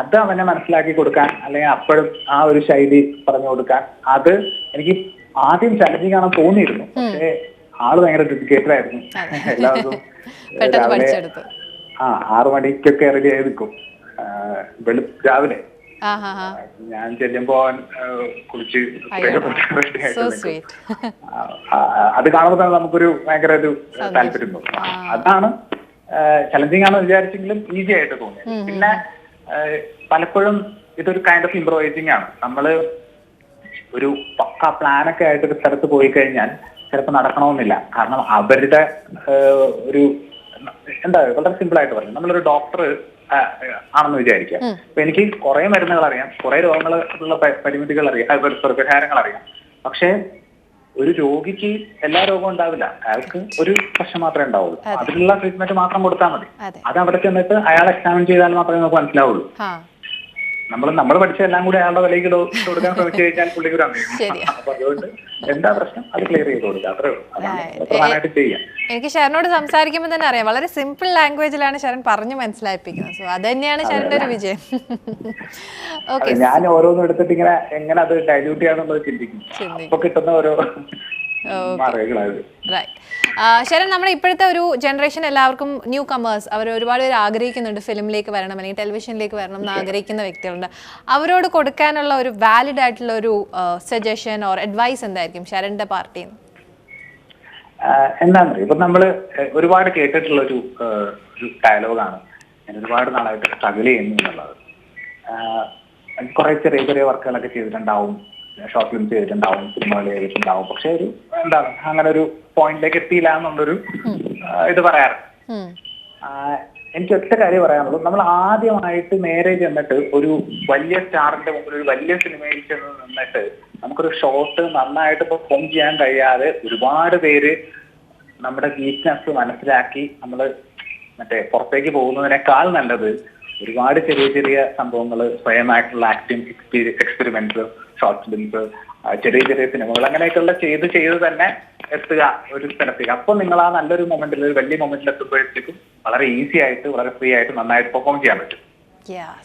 അത് അവനെ മനസ്സിലാക്കി കൊടുക്കാൻ, അല്ലെങ്കിൽ അപ്പോഴും ആ ഒരു ശൈലി പറഞ്ഞു കൊടുക്കാൻ, അത് എനിക്ക് ആദ്യം ചലഞ്ചിങ് ആണെന്ന് തോന്നിയിരുന്നു. പക്ഷേ ആള് ഭയങ്കര ഡെഡിക്കേറ്റഡ് ആയിരുന്നു. എല്ലാവർക്കും 6 മണിക്കൊക്കെ റെഡി ആയി നിൽക്കും രാവിലെ. ഞാൻ ചെല്ലുമ്പോ കുളിച്ച് അത് കാണുമ്പോൾ തന്നെ നമുക്കൊരു ഭയങ്കര ഒരു താല്പര്യം തോന്നും. അതാണ് ചലഞ്ചിങ് ആണെന്ന് വിചാരിച്ചെങ്കിലും ഈസി ആയിട്ട് തോന്നിയത്. പിന്നെ പലപ്പോഴും ഇതൊരു കൈൻഡ് ഓഫ് ഇംപ്രൂവൈസിങ് ആണ്. നമ്മള് ഒരു പക്ക പ്ലാനൊക്കെ ആയിട്ട് ഒരു സ്ഥലത്ത് പോയി കഴിഞ്ഞാൽ ചിലപ്പോൾ നടക്കണമെന്നില്ല. കാരണം അവരുടെ ഒരു വളരെ സിമ്പിൾ ആയിട്ട് പറഞ്ഞു, നമ്മളൊരു ഡോക്ടർ ആണെന്ന് വിചാരിക്കുക. അപ്പൊ എനിക്ക് കുറെ മരുന്നുകൾ അറിയാം, കുറെ രോഗങ്ങളുള്ള പരിമിതികൾ അറിയാം, പരിഹാരങ്ങൾ അറിയാം. പക്ഷെ ഒരു രോഗിക്ക് എല്ലാ രോഗവും ഉണ്ടാവില്ല. അയാൾക്ക് ഒരു പ്രശ്നം മാത്രമേ ഉണ്ടാവുള്ളൂ. അതിനുള്ള ട്രീറ്റ്മെന്റ് മാത്രം കൊടുത്താൽ മതി. അത് അവിടെ ചെന്നിട്ട് അയാൾ എക്സാമിൻ ചെയ്താൽ മാത്രമേ നമുക്ക് മനസ്സിലാവുള്ളൂ. നമ്മൾ പഠിച്ച എല്ലാം കൂടി അയാളുടെ വിലയ്ക്ക് കൊടുക്കാൻ ശ്രമിച്ചു കഴിഞ്ഞാൽ പുള്ളിക്ക് ഒരു അമ്മയും. അപ്പൊ അതുകൊണ്ട് എന്താ പ്രശ്നം അത് ക്ലിയർ ചെയ്ത് കൊടുക്കുക, അത്രേ ഉള്ളൂ. പ്രധാനമായിട്ട് ചെയ്യാം. എനിക്ക് ശരണിനോട് സംസാരിക്കുമ്പോൾ തന്നെ അറിയാം, വളരെ സിമ്പിൾ ലാംഗ്വേജിലാണ് ശരൺ പറഞ്ഞു മനസ്സിലാക്കിപ്പിക്കുന്നത്. സോ അത് തന്നെയാണ് ശരണിന്റെ ഒരു വിജയം. ഞാൻ ഓരോന്നും എടുത്തിട്ട് എങ്ങനെ അത് ഡൈല്യൂട്ട് ചെയ്യാന്നുള്ളത് ചിന്തിക്കും. അപ്പൊ കിട്ടുന്ന ഓരോ റൈറ്റ്. ശരൺ, നമ്മുടെ ഇപ്പോഴത്തെ ഒരു ജനറേഷൻ എല്ലാവർക്കും ന്യൂ കമേഴ്സ്, അവർ ഒരുപാട് പേര് ആഗ്രഹിക്കുന്നുണ്ട് ഫിലിമിലേക്ക് വരണം അല്ലെങ്കിൽ ടെലിവിഷനിലേക്ക് വരണം എന്ന് ആഗ്രഹിക്കുന്ന വ്യക്തികളുണ്ട്. അവരോട് കൊടുക്കാനുള്ള ഒരു വാലിഡ് ആയിട്ടുള്ള ഒരു സജഷൻ ഓർ അഡ്വൈസ് എന്തായിരിക്കും ശരണിന്റെ പാർട്ടിയിൽ നിന്ന്? എന്താണെന്നറിയോ, ഇപ്പൊ നമ്മള് ഒരുപാട് കേട്ടിട്ടുള്ള ഒരു ഡയലോഗാണ്, ഞാൻ ഒരുപാട് നാളായിട്ട് സ്ട്രഗിൾ ചെയ്യുന്നു എന്നുള്ളത്. കുറെ ചെറിയ ചെറിയ വർക്കുകളൊക്കെ ചെയ്തിട്ടുണ്ടാവും, ഷോർട്ട് ഫിലിം ചെയ്തിട്ടുണ്ടാവും, സിനിമകൾ ചെയ്തിട്ടുണ്ടാവും, പക്ഷെ ഒരു എന്താണ് അങ്ങനെ ഒരു പോയിന്റിലേക്ക് എത്തിയില്ല എന്നുള്ളൊരു ഇത് പറയാറ്. എനിക്ക് ഒറ്റ കാര്യം പറയാനുള്ളൂ, നമ്മൾ ആദ്യമായിട്ട് നേരെ ചെന്നിട്ട് ഒരു വലിയ സ്റ്റാറിന്റെ മുമ്പിൽ ഒരു വലിയ സിനിമയിൽ ചെന്ന് നിന്നിട്ട് നമുക്കൊരു ഷോട്ട് നന്നായിട്ട് പെർഫോം ചെയ്യാൻ കഴിയാതെ ഒരുപാട് പേര് നമ്മുടെ വീക്ക്നെസ് മനസ്സിലാക്കി നമ്മൾ മറ്റേ പുറത്തേക്ക് പോകുന്നതിനേക്കാൾ നല്ലത് ഒരുപാട് ചെറിയ ചെറിയ സംഭവങ്ങൾ, സ്വയമായിട്ടുള്ള ആക്ടിങ് എക്സ്പെരിമെന്റ്സ്, ഷോർട്ട് ഫിലിംസ്, ചെറിയ ചെറിയ സിനിമകൾ, അങ്ങനെയൊക്കെയുള്ള ചെയ്ത് തന്നെ എത്തുക ഒരു സ്ഥലത്തേക്ക്. അപ്പോൾ നിങ്ങൾ ആ നല്ലൊരു മൊമെന്റിൽ, ഒരു വലിയ മൊമെന്റിൽ എത്തുമ്പോഴത്തേക്കും വളരെ ഈസി ആയിട്ട്, വളരെ ഫ്രീ ആയിട്ട് നന്നായിട്ട് പെർഫോം ചെയ്യാൻ പറ്റും.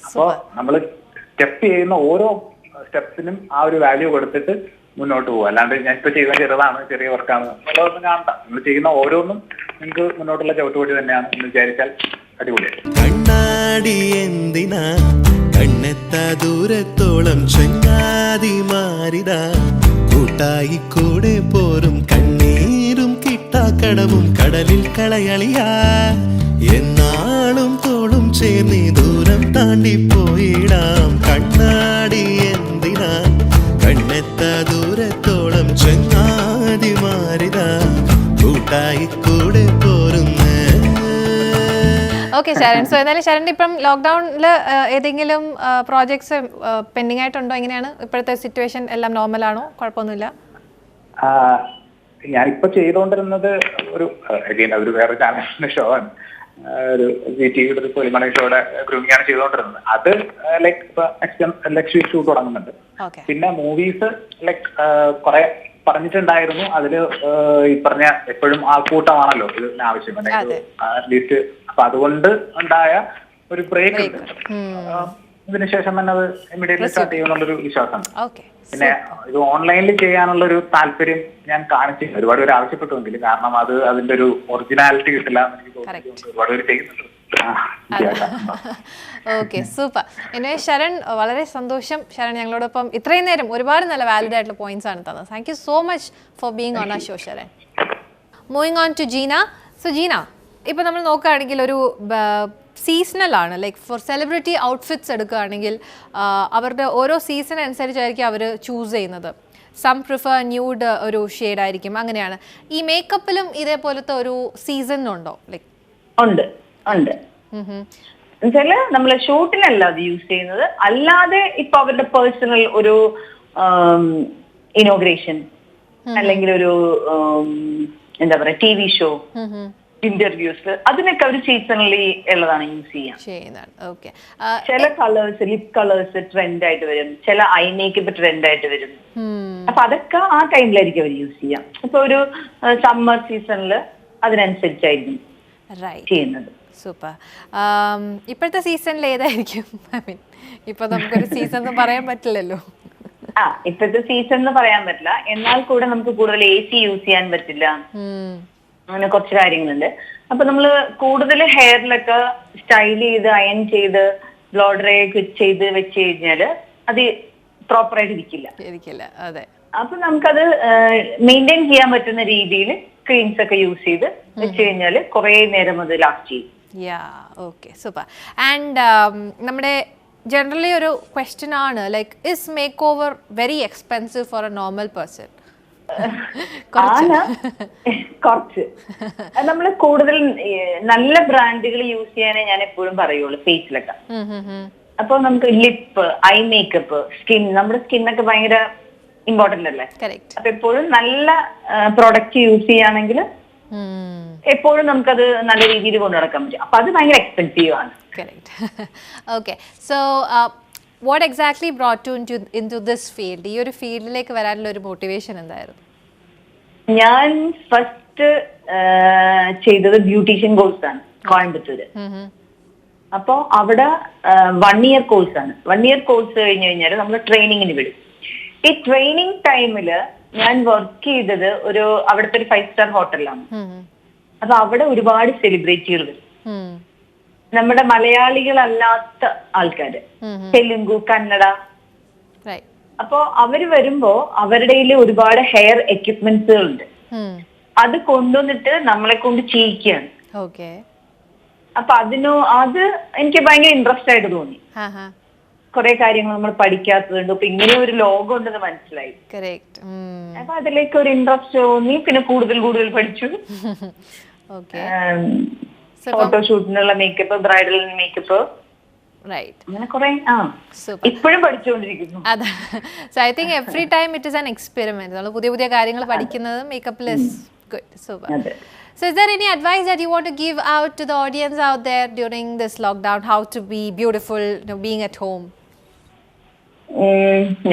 അപ്പോൾ നമ്മൾ സ്റ്റെപ്പ് ചെയ്യുന്ന ഓരോ സ്റ്റെപ്സിനും ആ ഒരു വാല്യൂ കൊടുത്തിട്ട് മുന്നോട്ട് പോകും. അല്ലാണ്ട് ഞാൻ ഇപ്പൊ ചെയ്യുന്ന ചെറുതാണ്, ചെറിയ വർക്കാണ് എന്നുള്ളതൊന്നും കാണണ്ട. നിങ്ങൾ ചെയ്യുന്ന ഓരോന്നും നിങ്ങൾക്ക് മുന്നോട്ടുള്ള ചവിട്ടുപടി തന്നെയാണ് എന്ന് വിചാരിച്ചാൽ അടിപൊളിയായി. കണ്ണാടി എന്തിനാ കണ്ണെത്താ ദൂരത്തോളം ചങ്ങാതി മാറിടാ, കൂട്ടായി കൂടെ പോരും കണ്ണീരും കിട്ടാക്കടവും കടലിൽ കളയളിയാ, എന്നാളും തോളും ചേർന്ന് ദൂരം താണ്ടി പോയിടാം. കണ്ണാടി എന്തിനാ കണ്ണെത്താ ദൂരത്തോളം ചങ്ങാതി മാറിടാ, കൂട്ടായി കൂടെ പോരുന്ന. ഓക്കെ ശരൺ, സോ എന്നാലും ശരണിന്റെ ഇപ്പം ലോക്ക്ഡൌണിൽ ഏതെങ്കിലും പ്രോജക്ട്സ് പെൻഡിങ് ആയിട്ടുണ്ടോ? എങ്ങനെയാണ് ഇപ്പോഴത്തെ സിറ്റുവേഷൻ? എല്ലാം നോർമൽ ആണോ? കുഴപ്പമൊന്നുമില്ല? ഞാനിപ്പോ ചെയ്തുകൊണ്ടിരുന്നത് ഒരു വേറെ ചാനലിന്റെ ഷോ ആണ്, ഒരു ജിടിവിയുടെ ഒരു പൊലിമണി ഷോയുടെ ഗ്രൂമിംഗ് ആണ് ചെയ്തുകൊണ്ടിരുന്നത്. അത് ലൈക്ക് ഇപ്പൊ നെക്സ്റ്റ് വീക്ക് ഷൂട്ട് തുടങ്ങുന്നുണ്ട്. പിന്നെ മൂവീസ് ലൈക്ക് കുറെ പറഞ്ഞിട്ടുണ്ടായിരുന്നു, അതില് ഈ പറഞ്ഞ എപ്പോഴും ആൾക്കൂട്ടമാണല്ലോ ഇതിന് ആവശ്യം, അറ്റ്ലീസ്റ്റ്. അപ്പൊ അതുകൊണ്ട് ഉണ്ടായ ഒരു ബ്രേക്ക് ഉണ്ട്. ഇതിനുശേഷം തന്നെ അത് ഇമ്മീഡിയറ്റ്ലി സ്റ്റാർട്ട് ചെയ്യുന്നുള്ളൊരു വിശ്വാസമുണ്ട്. പിന്നെ ഇത് ഓൺലൈനിൽ ചെയ്യാനുള്ളൊരു താല്പര്യം ഞാൻ കാണിച്ചില്ല, ഒരുപാട് പേര് ആവശ്യപ്പെട്ടുവെങ്കിലും, കാരണം അത് അതിന്റെ ഒരു ഒറിജിനാലിറ്റി കിട്ടില്ല എന്ന് എനിക്ക് തോന്നുന്നു. ഒരുപാട് പേര് ചെയ്യുന്നുണ്ട്. Okay, super. പിന്നെ ശരൺ, വളരെ സന്തോഷം ശരൺ ഞങ്ങളോടൊപ്പം ഇത്രയും നേരം ഒരുപാട് നല്ല വാലിഡ് ആയിട്ടുള്ള പോയിന്റ്സ് ആണ് തന്നത്. Thank you so much for being on ആ show Sharan. Moving on to Jeena. So Jeena, ഇപ്പം നമ്മൾ നോക്കുകയാണെങ്കിൽ ഒരു സീസണൽ ആണ്, ലൈക്ക് ഫോർ സെലിബ്രിറ്റി ഔട്ട്ഫിറ്റ്സ് എടുക്കുകയാണെങ്കിൽ അവരുടെ ഓരോ സീസൺ അനുസരിച്ചായിരിക്കും അവർ ചൂസ് ചെയ്യുന്നത്. സം പ്രിഫർ ന്യൂഡ് ഒരു ഷെയ്ഡ് ആയിരിക്കും, അങ്ങനെയാണ്. ഈ മേക്കപ്പിലും ഇതേപോലത്തെ ഒരു സീസൺ ഉണ്ടോ? ലൈക്ക് ഉണ്ട്. എന്നുവെച്ചാല് നമ്മള് ഷൂട്ടിനല്ല അത് യൂസ് ചെയ്യുന്നത്, അല്ലാതെ ഇപ്പൊ അവരുടെ പേഴ്സണൽ ഒരു ഇനോഗ്രേഷൻ അല്ലെങ്കിൽ ഒരു എന്താ പറയാ TV ഷോ, ഇന്റർവ്യൂസ്, അതിനൊക്കെ അവർ സീസണലി ഉള്ളതാണ് യൂസ് ചെയ്യാൻ. ചില കളേഴ്സ്, ലിപ് കളേഴ്സ് ട്രെൻഡ് ആയിട്ട് വരും, ചില ഐ മേക്കപ്പ് ട്രെൻഡ് ആയിട്ട് വരും. അപ്പൊ അതൊക്കെ ആ ടൈമിലായിരിക്കും അവർ യൂസ് ചെയ്യാം. ഇപ്പൊ ഒരു സമ്മർ സീസണില് അതിനനുസരിച്ചായിരിക്കും ചെയ്യുന്നത്. സൂപ്പർ. ഇപ്പോഴത്തെ സീസണിൽ ഏതായിരിക്കും? ഐ മീൻ ഇപ്പൊ നമുക്കൊരു സീസൺ എന്ന് പറയാൻ പറ്റില്ലല്ലോ. ഇപ്പോഴത്തെ സീസൺ എന്ന് പറയാൻ പറ്റില്ല, എന്നാൽ കൂടെ നമുക്ക് കൂടുതൽ AC യൂസ് ചെയ്യാൻ പറ്റില്ല, അങ്ങനെ കുറച്ച് കാര്യങ്ങളുണ്ട്. അപ്പൊ നമ്മള് കൂടുതൽ ഹെയറിലൊക്കെ സ്റ്റൈൽ ചെയ്ത് അയൺ ചെയ്ത് ബ്ലോ ഡ്രൈ ചെയ്ത് വെച്ച് കഴിഞ്ഞാല് അത് പ്രോപ്പർ ആയിട്ട് ഇരിക്കില്ല. അതെ. അപ്പൊ നമുക്കത് മെയിൻറ്റെയിൻ ചെയ്യാൻ പറ്റുന്ന രീതിയിൽ ക്രീംസ് ഒക്കെ യൂസ് ചെയ്ത് വെച്ച് കഴിഞ്ഞാല് കുറെ നേരം അത് ലാസ്റ്റ് ചെയ്യും. Okay, super. ആൻഡ് നമ്മുടെ ജനറലി ഒരു ക്വസ്റ്റ്യൻ ആണ്, like is makeover very expensive for a normal person? കുറച്ച്. നമ്മള് കൂടുതൽ നല്ല ബ്രാൻഡുകൾ യൂസ് ചെയ്യാനേ ഞാൻ എപ്പോഴും പറയുള്ളൂ ഫേസിലൊക്കെ. അപ്പൊ നമുക്ക് ലിപ്പ്, ഐ മേക്കപ്പ്, സ്കിൻ, നമ്മുടെ സ്കിന്നൊക്കെ ഭയങ്കര ഇമ്പോർട്ടന്റ് അല്ലേ? അപ്പൊ എപ്പോഴും നല്ല പ്രോഡക്റ്റ് യൂസ് ചെയ്യുകയാണെങ്കിൽ എപ്പോഴും നമുക്കത് നല്ല രീതിയിൽ കൊണ്ടു നടക്കാൻ പറ്റും. അപ്പൊ അത് ഭയങ്കര എക്സ്പെൻസീവ് ആണ്. Okay, so what exactly brought you into this field? ഈ ഒരു ഫീൽഡിലേക്ക് വരാനുള്ള ഒരു മോട്ടിവേഷൻ എന്തായിരുന്നു? ഞാൻ ഫസ്റ്റ് ചെയ്തത് ബ്യൂട്ടീഷ്യൻ കോഴ്സാണ് കോയമ്പത്തൂര്. അപ്പൊ അവിടെ 1 year കോഴ്സാണ്. 1 year കോഴ്സ് കഴിഞ്ഞ് കഴിഞ്ഞാൽ നമ്മൾ ട്രെയിനിങ്ങിന് വിടും. ഈ ട്രെയിനിങ് ടൈമില് ഞാൻ വർക്ക് ചെയ്തത് അവിടുത്തെ ഒരു 5-star ഹോട്ടലിലാണ്. അപ്പൊ അവിടെ ഒരുപാട് സെലിബ്രിറ്റികൾ വരും, നമ്മുടെ മലയാളികളല്ലാത്ത ആൾക്കാര്, തെലുങ്കു, കന്നഡ. അപ്പോ അവര് വരുമ്പോ അവരുടെ ഒരുപാട് ഹെയർ എക്യുപ്മെന്റ്സുകൾ ഉണ്ട്. അത് കൊണ്ടുവന്നിട്ട് നമ്മളെ കൊണ്ട് ചെയ്യിക്കുകയാണ്. അപ്പൊ അത് എനിക്ക് ഭയങ്കര ഇൻട്രസ്റ്റ് ആയിട്ട് തോന്നി. കുറെ കാര്യങ്ങൾ നമ്മൾ പഠിക്കാത്തതുണ്ട്. അപ്പൊ ഇങ്ങനെ ഒരു ലോകം ഉണ്ടെന്ന് മനസ്സിലായി. അപ്പൊ അതിലേക്ക് ഒരു ഇൻട്രസ്റ്റ് തോന്നി. പിന്നെ കൂടുതൽ പഠിച്ചു. ഫോട്ടോഷൂട്ടിനുള്ള മേക്കപ്പ്, ബ്രൈഡൽ മേക്കപ്പ്, അങ്ങനെ കുറെ ഇപ്പോഴും പഠിച്ചുകൊണ്ടിരിക്കുന്നു. So I think every time it is an experiment. നമ്മൾ പുതിയ കാര്യങ്ങൾ പഠിക്കുന്നത് മേക്കപ്പിൽ is good. Super. So is there any advice that you want to give out to the audience out there during this lockdown? How to be beautiful, being at home?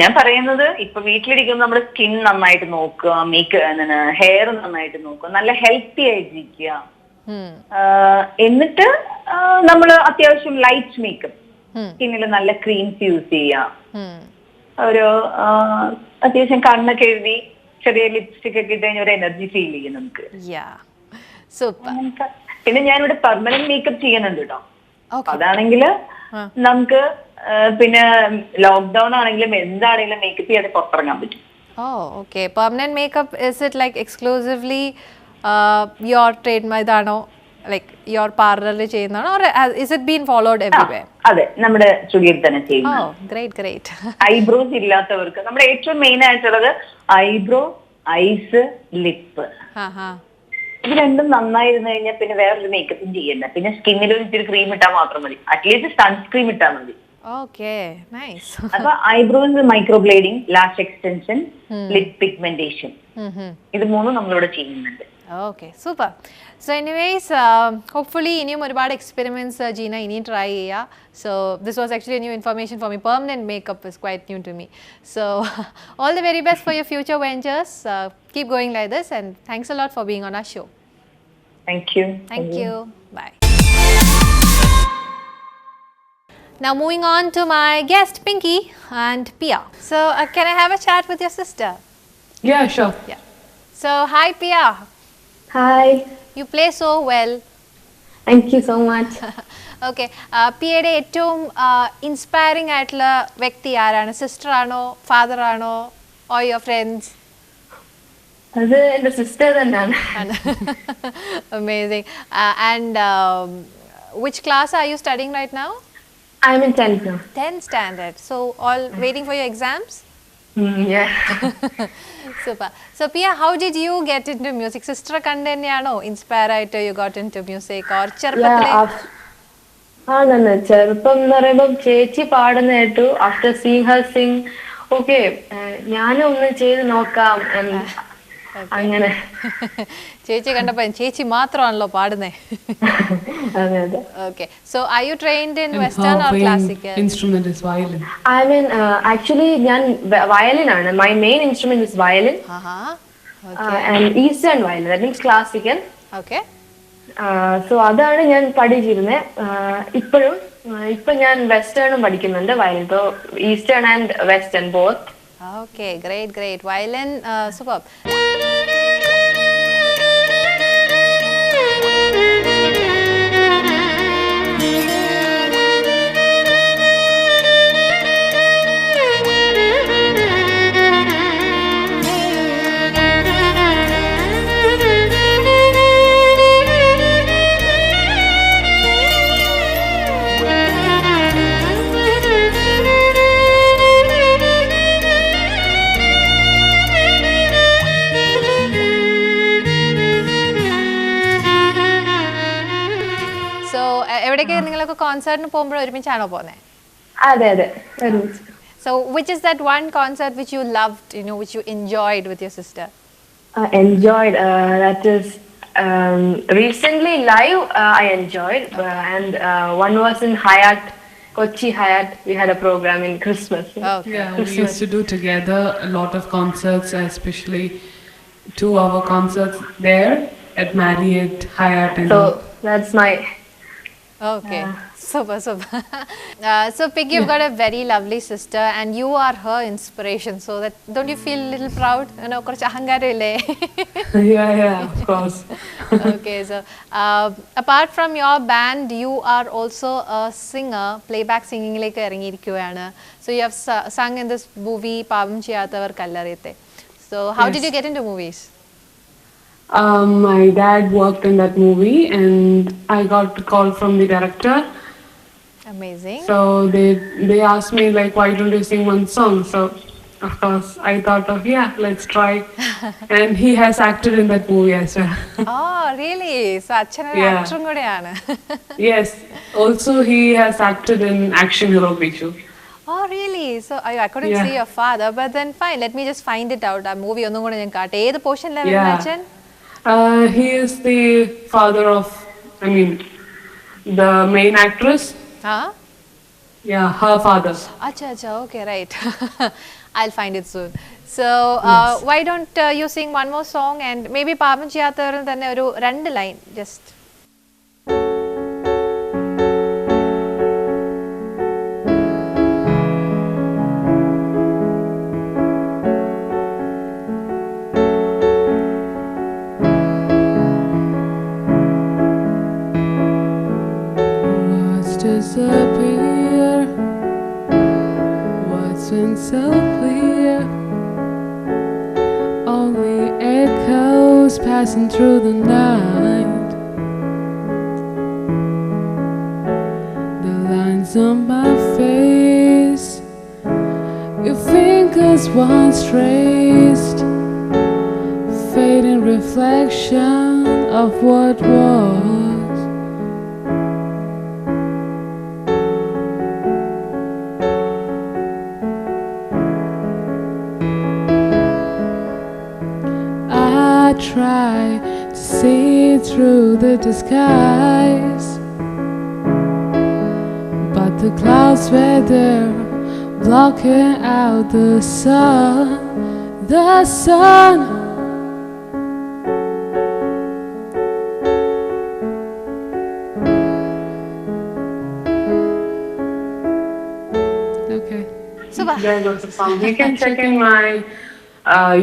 ഞാൻ പറയുന്നത് ഇപ്പൊ വീട്ടിലിരിക്കുമ്പോൾ നമ്മുടെ skin നന്നായിട്ട് നോക്കുക, ഹെയർ നന്നായിട്ട് നോക്കുക, നല്ല healthy ആയിട്ടിരിക്കുക. എന്നിട്ട് നമ്മൾ അത്യാവശ്യം ലൈറ്റ് മേക്കപ്പ്, സ്കിന്നിൽ നല്ല ക്രീംസ് യൂസ് ചെയ്യാം. അത്യാവശ്യം കണ്ണൊക്കെ എഴുതി ചെറിയ ലിപ്സ്റ്റിക് ഒക്കെ ഇട്ട് കഴിഞ്ഞാൽ ഒരു എനർജി ഫീൽ ചെയ്യും നമുക്ക്. പിന്നെ ഞാനിവിടെ പെർമനന്റ് മേക്കപ്പ് ചെയ്യുന്നുണ്ട് കേട്ടോ. അതാണെങ്കിൽ നമുക്ക് പിന്നെ ലോക്ക്ഡൌൺ ആണെങ്കിലും എന്താണെങ്കിലും മേക്കപ്പ് ചെയ്യാതെ പുറത്തിറങ്ങാൻ പറ്റും. Permanent makeup is it like exclusively your trademark ഇതാണോ, like your parlor ചെയ്യുന്നതാണോ, or is it being followed everywhere? അതെ, നമ്മുടെ സ്റ്റുഡിയോയിൽ തന്നെ ചെയ്യുന്നു. Great. ഐബ്രോസ് ഇല്ലാത്തവർക്ക് നമ്മുടെ ഏറ്റവും മെയിൻ ആയിട്ടുള്ളത് ഐബ്രോ, ഐസ്, ലിപ്പ്. ഇത് രണ്ടും നന്നായിരുന്നു കഴിഞ്ഞാൽ പിന്നെ വേറൊരു മേക്കപ്പും ചെയ്യണ്ട. പിന്നെ സ്കിന്നിൽ ഇച്ചിരി ക്രീം ഇട്ടാൽ മാത്രം മതി, അറ്റ്ലീസ്റ്റ് സൺസ്ക്രീം ഇട്ടാൽ മതി. അപ്പൊ eyebrows micro blading, lash extension, lip pigmentation, ഇത് മൂന്നും നമ്മളിവിടെ ചെയ്യുന്നുണ്ട്. Super. So anyways, hopefully ഇനിയും ഒരുപാട് എക്സ്പെരിമെന്റ്സ് ജീന ഇനിയും ട്രൈ ചെയ്യുക. So this was actually a new information for me. Permanent makeup is quite new to me. So all the very best for your future ventures. Keep going like this, and thanks a lot for being on our show. Thank you. Thank you. Bye. Now moving on to my guest Pinky and Pia. So can I have a chat with your sister? Yeah, sure. Yeah. So hi Pia. Hi. You play so well. Thank you so much. Okay. Piyയുടെ ഏറ്റവും inspiring ആയിട്ടുള്ള വ്യക്തി ആരാണ്? Sister ആണോ, father ആണോ, or your friends? അത് എൻ്റെ sister തന്നെയാണ്. Amazing. And which class are you studying right now? I'm in 10th now. 10th standard. So all waiting for your exams? Yeah. Super. So Pia, how did you get into music? Sister കണ്ട് തന്നെയാണോ inspire ആയിട്ട് you got into music, or ചെറുപ്പത്തിലേ? ആണെന്ന് ചെറുപ്പം എന്ന് പറയുമ്പോൾ ചേച്ചി പാടുന്ന കേട്ടു. After seeing Har Singh, okay ഞാനും ഒന്ന് ചെയ്ത് നോക്കാം അങ്ങനെ. ചേച്ചി കണ്ടപ്പോ ചേച്ചി മാത്രമാണല്ലോ പാടുന്നേ. അതെ അതെ. Okay. So are you trained in Western or classical? Instrument is violin. I mean actually ഞാൻ violin ആണ്. My main instrument is violin. And Eastern violin, that means classical. Okay. So അതാണ് ഞാൻ പഠിച്ചിരുന്നത്. ഇപ്പൊ ഞാൻ വെസ്റ്റേണും പഠിക്കുന്നുണ്ട് violin. So Eastern and Western both. Okay, great. Violin, superb. എവിടേക്ക് നിങ്ങളൊക്കെ കോൺസേർട്ടിന് പോകുമ്പോൾ ഒരുമിച്ചാണോ പോകുന്നത്? അതെ അതെ. So which is that one concert which you loved, which you enjoyed with your sister? Enjoyed, that is recently live I enjoyed, and one was in Hyatt, Kochi Hyatt. We had a program in Christmas. Okay. Yeah, we used to do together a lot of concerts, especially 2-hour concerts there at Marriott, Hyatt, and so that's my Okay, super. So Pink, you've got a very lovely sister, and you are her inspiration. So that don't you feel a little proud? കുറച്ച് അഹങ്കാരം ഇല്ലേ? Yeah, of course. Okay, so apart from your band, you are also a singer. Playback singing like ഇറങ്ങിയിരിക്കുകയാണ്. So you have sung in this movie പാപം ചെയ്യാത്തവർ കല്ലറിയത്തെ. So how did you get into movies? My dad worked in that movie, and I got a call from the director. Amazing. So they asked me like, why don't you sing one song? So of course I thought of, yeah, let's try. And he has acted in that movie as well. Oh, really? So അച്ഛൻ ഒരു Yeah. actor കൂടെയാണ്. Yes. Also he has acted in Action Hero Pichu. Oh, really? So I couldn't Yeah. see your father, but then fine. Let me just find it out. ആ movie ഒന്നും കൂടെ ഞാൻ കാട്ടെ. ഏത് പോർഷനിലാണ് Yeah. അച്ഛൻ? He is the father of, the main actress. ആ Yeah, her father. Acha, okay, right. I'll find it soon. So, why don't you sing one more song and maybe പാപം ചെയ്യാത്തവരിൽ തന്നെ ഒരു 2 line just. Words disappear, what's been so clear, only echoes passing through the night. The lines on my face, your fingers once traced, fading reflection of what was. I try to see through the disguise, but the clouds were there, blocking out the sun. The sun. Okay. Super. There goes the song. You can check in my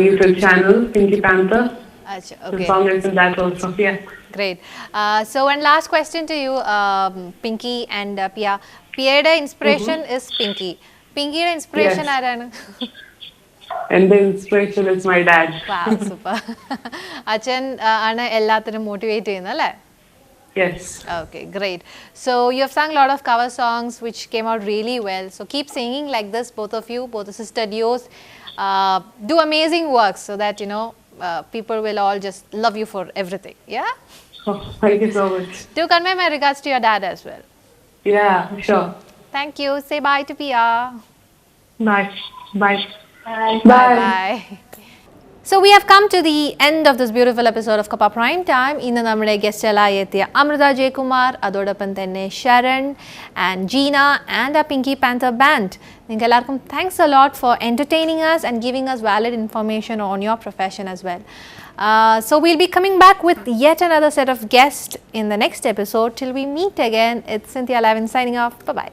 YouTube channel, Pinky Panther. Acha, The okay. song is in that also. Yeah. Great. So one last question to you, Pinky and Pia. Piയുടെ inspiration is Pinky. Pinkyയുടെ inspiration Yes. ആരാണ്? And the inspiration is my dad. Wow, super. അച്ഛൻ ആണ് എല്ലാത്തിനും motivate ചെയ്യുന്നത് അല്ലേ? Yes. Okay, great. So you have sung a lot of cover songs which came out really well. So keep singing like this, both of you, both the sister duos. Do amazing work so that, people will all just love you for everything. Yeah? Oh, thank you so much. Do convey my regards to your dad as well. Yeah, sure. Thank you. Say bye to Pia. Bye. Bye. Bye. So we have come to the end of this beautiful episode of Kappa Prime Time. ഇന്ന് നമ്മുടെ ഗസ്റ്റായി എത്തിയ അമൃത ജയകുമാർ, അതോടൊപ്പം തന്നെ Sharan and Jeena and ആ പിങ്കി പാന്തർ band. നിങ്ങൾക്ക് എല്ലാവർക്കും thanks a lot for entertaining us and giving us valid information on your profession as well. So we'll be coming back with yet another set of guests in the next episode. Till we meet again, it's Cynthia Lavin signing off. Bye-bye.